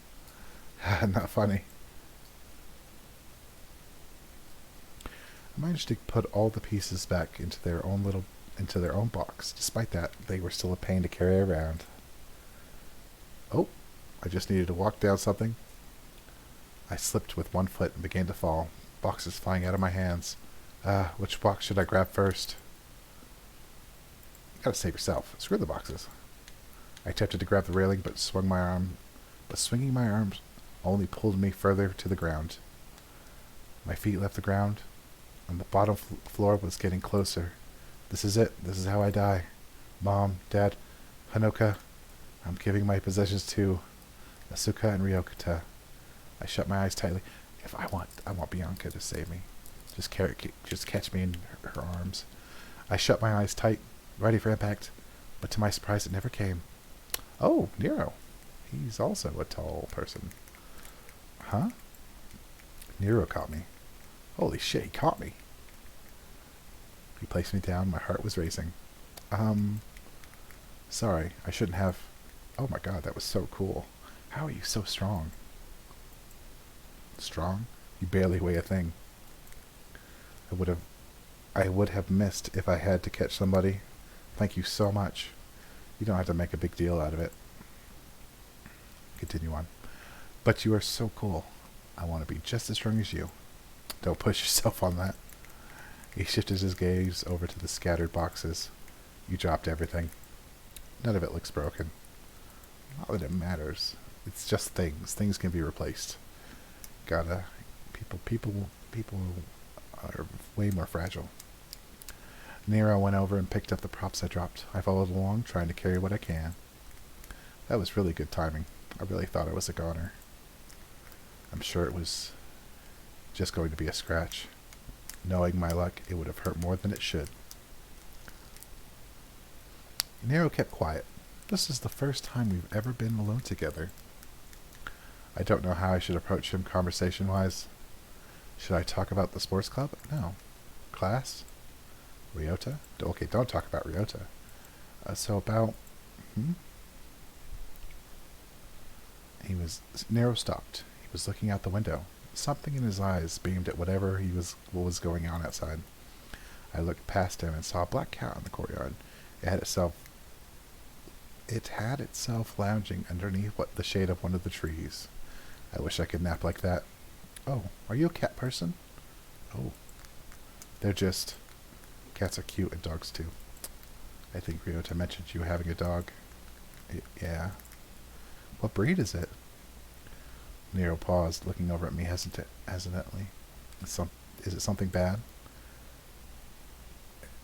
Not funny. I managed to put all the pieces back into their own box. Despite that, they were still a pain to carry around. Oh, I just needed to walk down something. I slipped with one foot and began to fall. Boxes flying out of my hands. Which box should I grab first? You gotta save yourself. Screw the boxes. I attempted to grab the railing, but swinging my arms only pulled me further to the ground. My feet left the ground, and the bottom floor was getting closer. This is it. This is how I die. Mom, Dad, Hanoka, I'm giving my possessions to Asuka and Ryokata. I shut my eyes tightly. If I want Bianca to save me. Just catch me in her arms. I shut my eyes tight, ready for impact, but to my surprise it never came. Oh, Nero. He's also a tall person. Huh? Nero caught me. Holy shit, he caught me. He placed me down. My heart was racing. Sorry, I shouldn't have. Oh my god, that was so cool. How are you so strong? Strong? You barely weigh a thing. I would have missed if I had to catch somebody. Thank you so much. You don't have to make a big deal out of it. Continue on. But you are so cool. I want to be just as strong as you. Don't push yourself on that. He shifted his gaze over to the scattered boxes. You dropped everything. None of it looks broken. Not that it matters. It's just things. Things can be replaced. People are way more fragile. Nero went over and picked up the props I dropped. I followed along, trying to carry what I can. That was really good timing. I really thought I was a goner. I'm sure it was just going to be a scratch. Knowing my luck, it would have hurt more than it should. Nero kept quiet. This is the first time we've ever been alone together. I don't know how I should approach him conversation-wise. Should I talk about the sports club? No. Class? Ryota? Okay, don't talk about Ryota. So about... Nero stopped. He was looking out the window. Something in his eyes beamed at what was going on outside. I looked past him and saw a black cat in the courtyard. It had itself lounging underneath the shade of one of the trees. I wish I could nap like that. Oh, are you a cat person? Oh. They're just... Cats are cute and dogs too. I think Ryota mentioned you having a dog. Yeah. What breed is it? Nero paused, looking over at me hesitantly. Is it something bad?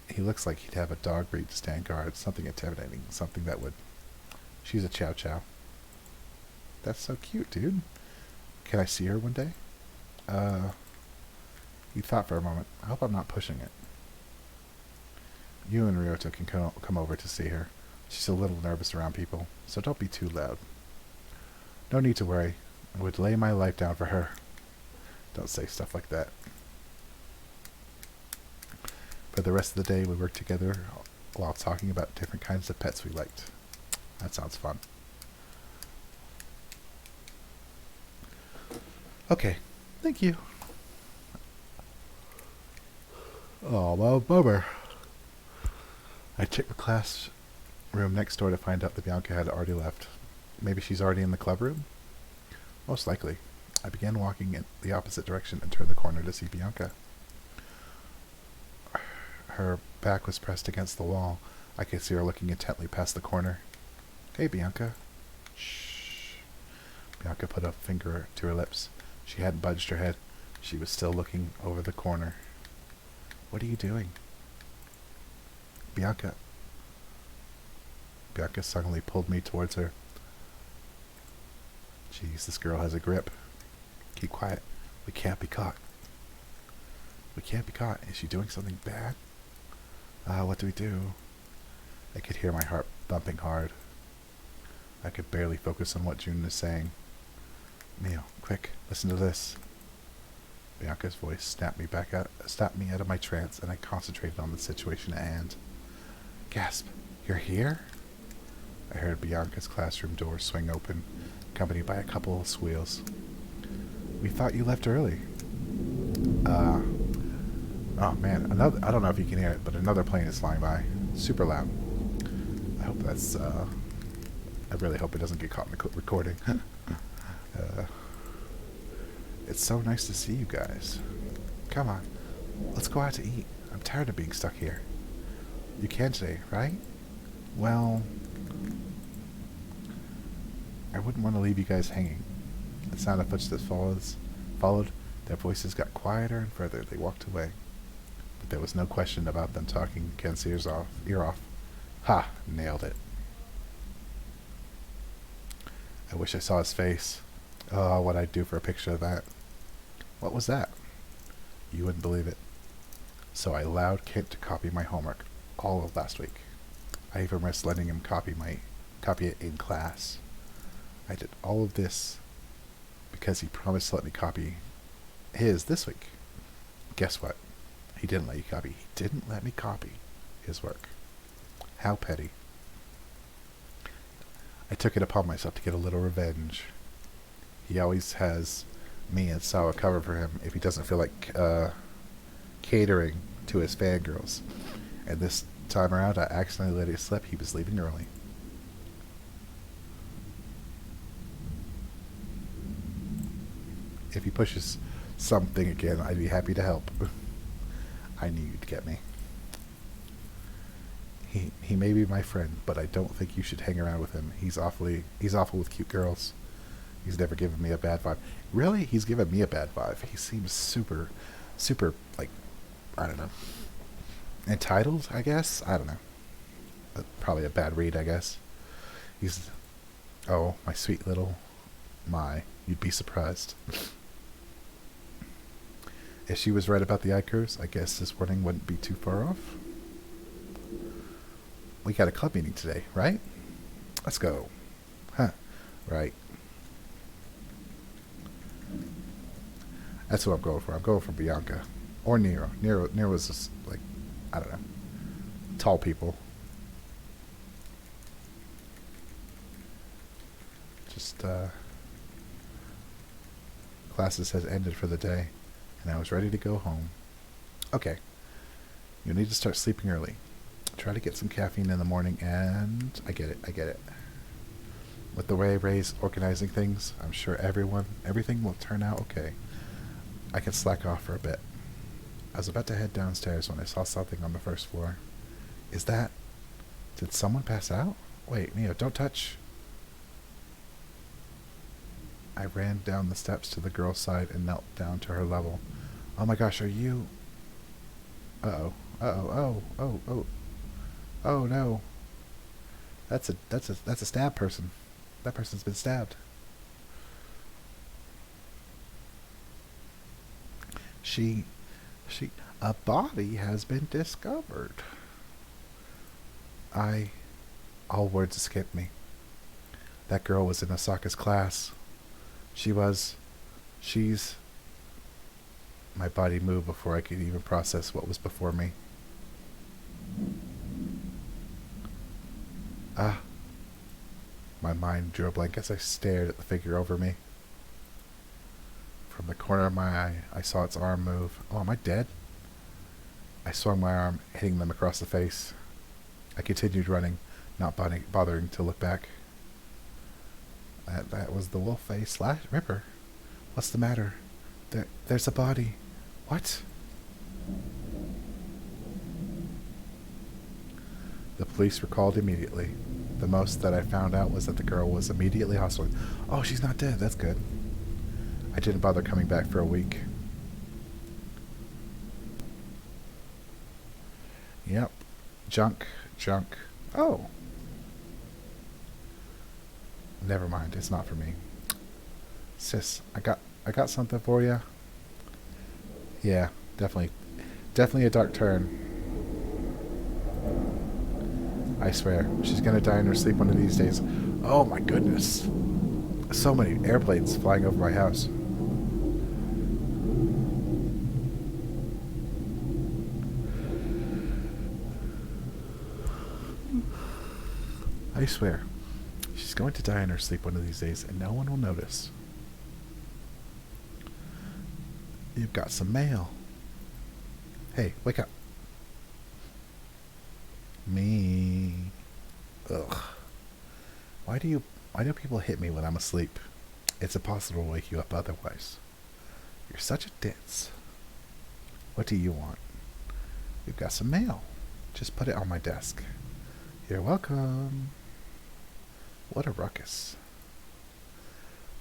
He looks like he'd have a dog breed to stand guard. Something intimidating. Something that would... She's a chow chow. That's so cute, dude. Can I see her one day? He thought for a moment. I hope I'm not pushing it. You and Ryota can come over to see her. She's a little nervous around people, so don't be too loud. No need to worry. I would lay my life down for her. Don't say stuff like that. For the rest of the day, we worked together while talking about different kinds of pets we liked. That sounds fun. Okay, thank you. Oh, well, bummer. I checked the classroom next door to find out that Bianca had already left. Maybe she's already in the club room? Most likely. I began walking in the opposite direction and turned the corner to see Bianca. Her back was pressed against the wall. I could see her looking intently past the corner. Hey, Bianca. Shh. Bianca put a finger to her lips. She hadn't budged her head. She was still looking over the corner. What are you doing? Bianca. Bianca suddenly pulled me towards her. Jeez, this girl has a grip. Keep quiet. We can't be caught. We can't be caught. Is she doing something bad? What do we do? I could hear my heart thumping hard. I could barely focus on what June is saying. Mio, quick, listen to this. Bianca's voice snapped me out of my trance, and I concentrated on the situation at hand. Gasp! You're here? I heard Bianca's classroom door swing open, accompanied by a couple of squeals. We thought you left early. Oh man, I don't know if you can hear it, but another plane is flying by. Super loud. I hope that's, I really hope it doesn't get caught in the recording. It's so nice to see you guys. Come on, let's go out to eat. I'm tired of being stuck here. You can today, right? Well, I wouldn't want to leave you guys hanging. The sound of footsteps followed. Their voices got quieter and further. They walked away. But there was no question about them talking Ken's ear off. Ha! Nailed it. I wish I saw his face. Oh, what I'd do for a picture of that. What was that? You wouldn't believe it. So I allowed Kent to copy my homework all of last week. I even risked letting him copy it in class. I did all of this because he promised to let me copy his this week. Guess what? He didn't let you copy. He didn't let me copy his work. How petty. I took it upon myself to get a little revenge. He always has me and Sawa cover for him if he doesn't feel like catering to his fangirls. And this time around, I accidentally let it slip. He was leaving early. If he pushes something again, I'd be happy to help. I knew you'd get me. He may be my friend, but I don't think you should hang around with him. He's awful with cute girls. He's never given me a bad vibe. Really? He's given me a bad vibe. He seems super, like, I don't know. Entitled, I guess? I don't know. Probably a bad read, I guess. Oh, my sweet little, you'd be surprised. If she was right about the eye curves, I guess this warning wouldn't be too far off. We got a club meeting today, right? Let's go. Huh. Right. That's what I'm going for. I'm going for Bianca. Or Nero. Nero was just, like, I don't know. Tall people. Just, classes has ended for the day, and I was ready to go home. Okay. You'll need to start sleeping early. Try to get some caffeine in the morning, and I get it. With the way Ray's organizing things, I'm sure everything will turn out okay. I can slack off for a bit. I was about to head downstairs when I saw something on the first floor. Did someone pass out? Wait, Mio, don't touch. I ran down the steps to the girl's side and knelt down to her level. Oh my gosh, are you... Uh-oh. Oh no. That's a stab person. That person's been stabbed. A body has been discovered. All words escaped me. That girl was in Asaka's class. She's... My body moved before I could even process what was before me. My mind drew a blank as I stared at the figure over me. From the corner of my eye, I saw its arm move. Oh, am I dead? I swung my arm, hitting them across the face. I continued running, not bothering to look back. That was the wolf face Ripper. What's the matter? There's a body. What? The police were called immediately. The most that I found out was that the girl was immediately hospitalized. Oh, she's not dead. That's good. I didn't bother coming back for a week. Yep. Junk. Junk. Oh. Never mind. It's not for me. Sis, I got something for you. Yeah, definitely. Definitely a dark turn. I swear. She's gonna die in her sleep one of these days. Oh my goodness. So many airplanes flying over my house. I swear. She's going to die in her sleep one of these days, and no one will notice. You've got some mail. Hey, wake up. Me. Ugh. Why do people hit me when I'm asleep? It's impossible to wake you up otherwise. You're such a ditz. What do you want? You've got some mail. Just put it on my desk. You're welcome. What a ruckus.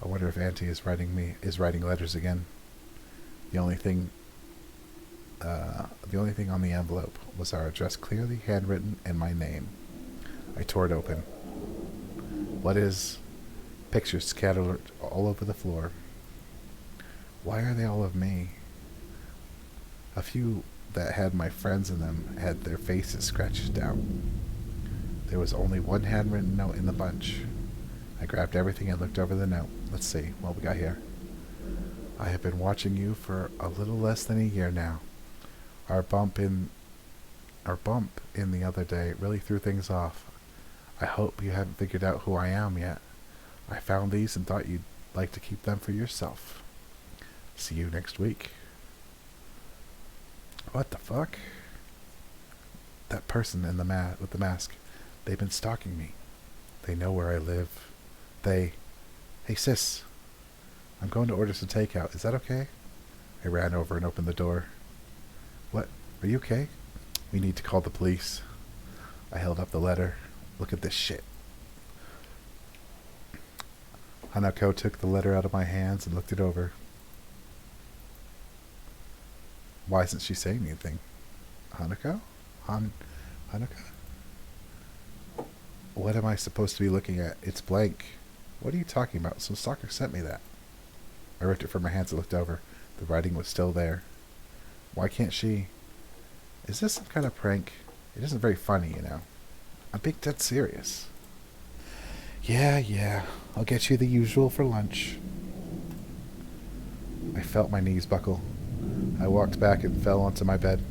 I wonder if Auntie is writing letters again. The only thing on the envelope was our address clearly handwritten and my name. I tore it open. What is? Pictures scattered all over the floor. Why are they all of me? A few that had my friends in them had their faces scratched out. There was only one handwritten note in the bunch. I grabbed everything and looked over the note. Let's see what we got here. I have been watching you for a little less than a year now. Our bump in the other day really threw things off. I hope you haven't figured out who I am yet. I found these and thought you'd like to keep them for yourself. See you next week. What the fuck? That person in with the mask. They've been stalking me. They know where I live. Hey sis. I'm going to order some takeout. Is that okay? I ran over and opened the door. What? Are you okay? We need to call the police. I held up the letter. Look at this shit. Hanako took the letter out of my hands and looked it over. Why isn't she saying anything? Hanako? Hanako? What am I supposed to be looking at? It's blank. What are you talking about? Some stalker sent me that. I ripped it from my hands and looked over. The writing was still there. Why can't she? Is this some kind of prank? It isn't very funny, you know. I'm being dead serious. Yeah. I'll get you the usual for lunch. I felt my knees buckle. I walked back and fell onto my bed.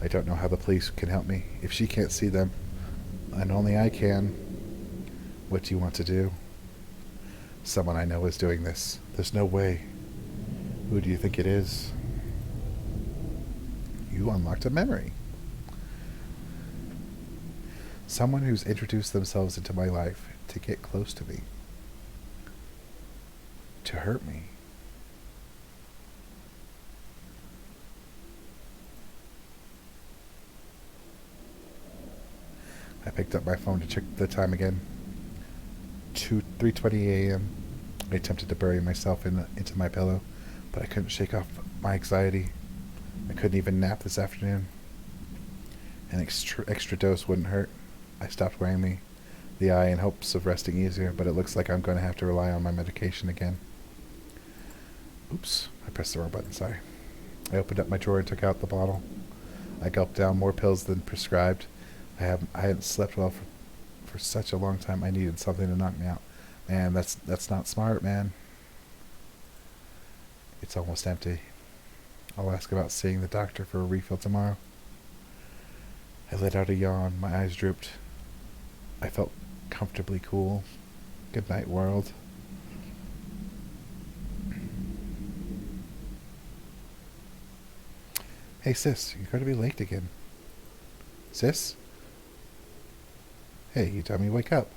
I don't know how the police can help me. If she can't see them, and only I can. What do you want to do? Someone I know is doing this. There's no way. Who do you think it is? You unlocked a memory. Someone who's introduced themselves into my life to get close to me. To hurt me. I picked up my phone to check the time again. 3:20 a.m. I attempted to bury myself into my pillow, but I couldn't shake off my anxiety. I couldn't even nap this afternoon. An extra dose wouldn't hurt. I stopped wearing the eye in hopes of resting easier, but it looks like I'm going to have to rely on my medication again. Oops, I pressed the wrong button, sorry. I opened up my drawer and took out the bottle. I gulped down more pills than prescribed. I hadn't slept well for such a long time. I needed something to knock me out. Man, that's not smart, man. It's almost empty. I'll ask about seeing the doctor for a refill tomorrow. I let out a yawn. My eyes drooped. I felt comfortably cool. Good night, world. Hey, sis, you're going to be late again. Sis? Hey, you dummy, wake up.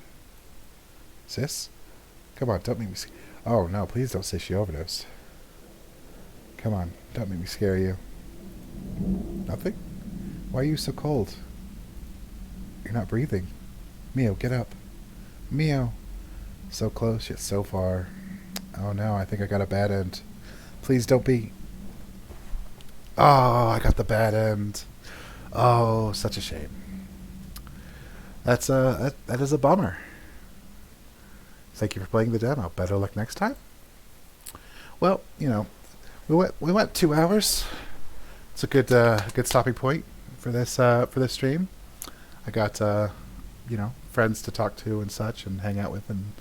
Sis? Come on, don't make me Oh, no, please don't say she overdosed. Come on, don't make me scare you. Nothing? Why are you so cold? You're not breathing. Mio, get up. Mio. So close, yet so far. Oh no, I think I got a bad end. Please don't be... Oh, I got the bad end. Oh, such a shame. That is a bummer. Thank you for playing the demo. Better luck next time. Well, we went 2 hours. It's a good stopping point for this stream. I got friends to talk to and such, and hang out with, and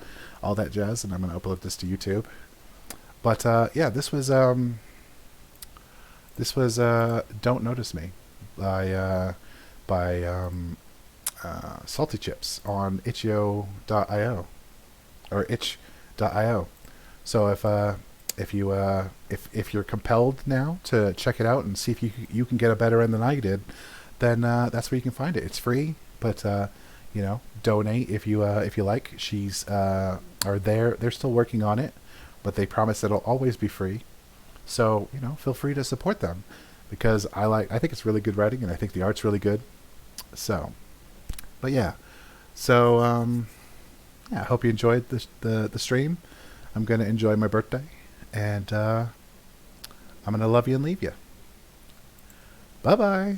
all that jazz. And I'm gonna upload this to YouTube. But yeah, this was "Don't Notice Me" by Saltiechips on itch.io or itch.io. So if you're compelled now to check it out and see if you can get a better end than I did, then that's where you can find it. It's free, but donate if you like. They're still working on it, but they promise it'll always be free. So feel free to support them, because I think it's really good writing, and I think the art's really good. So, but yeah, so yeah, I hope you enjoyed the stream. I'm gonna enjoy my birthday, and I'm gonna love you and leave you. Bye bye.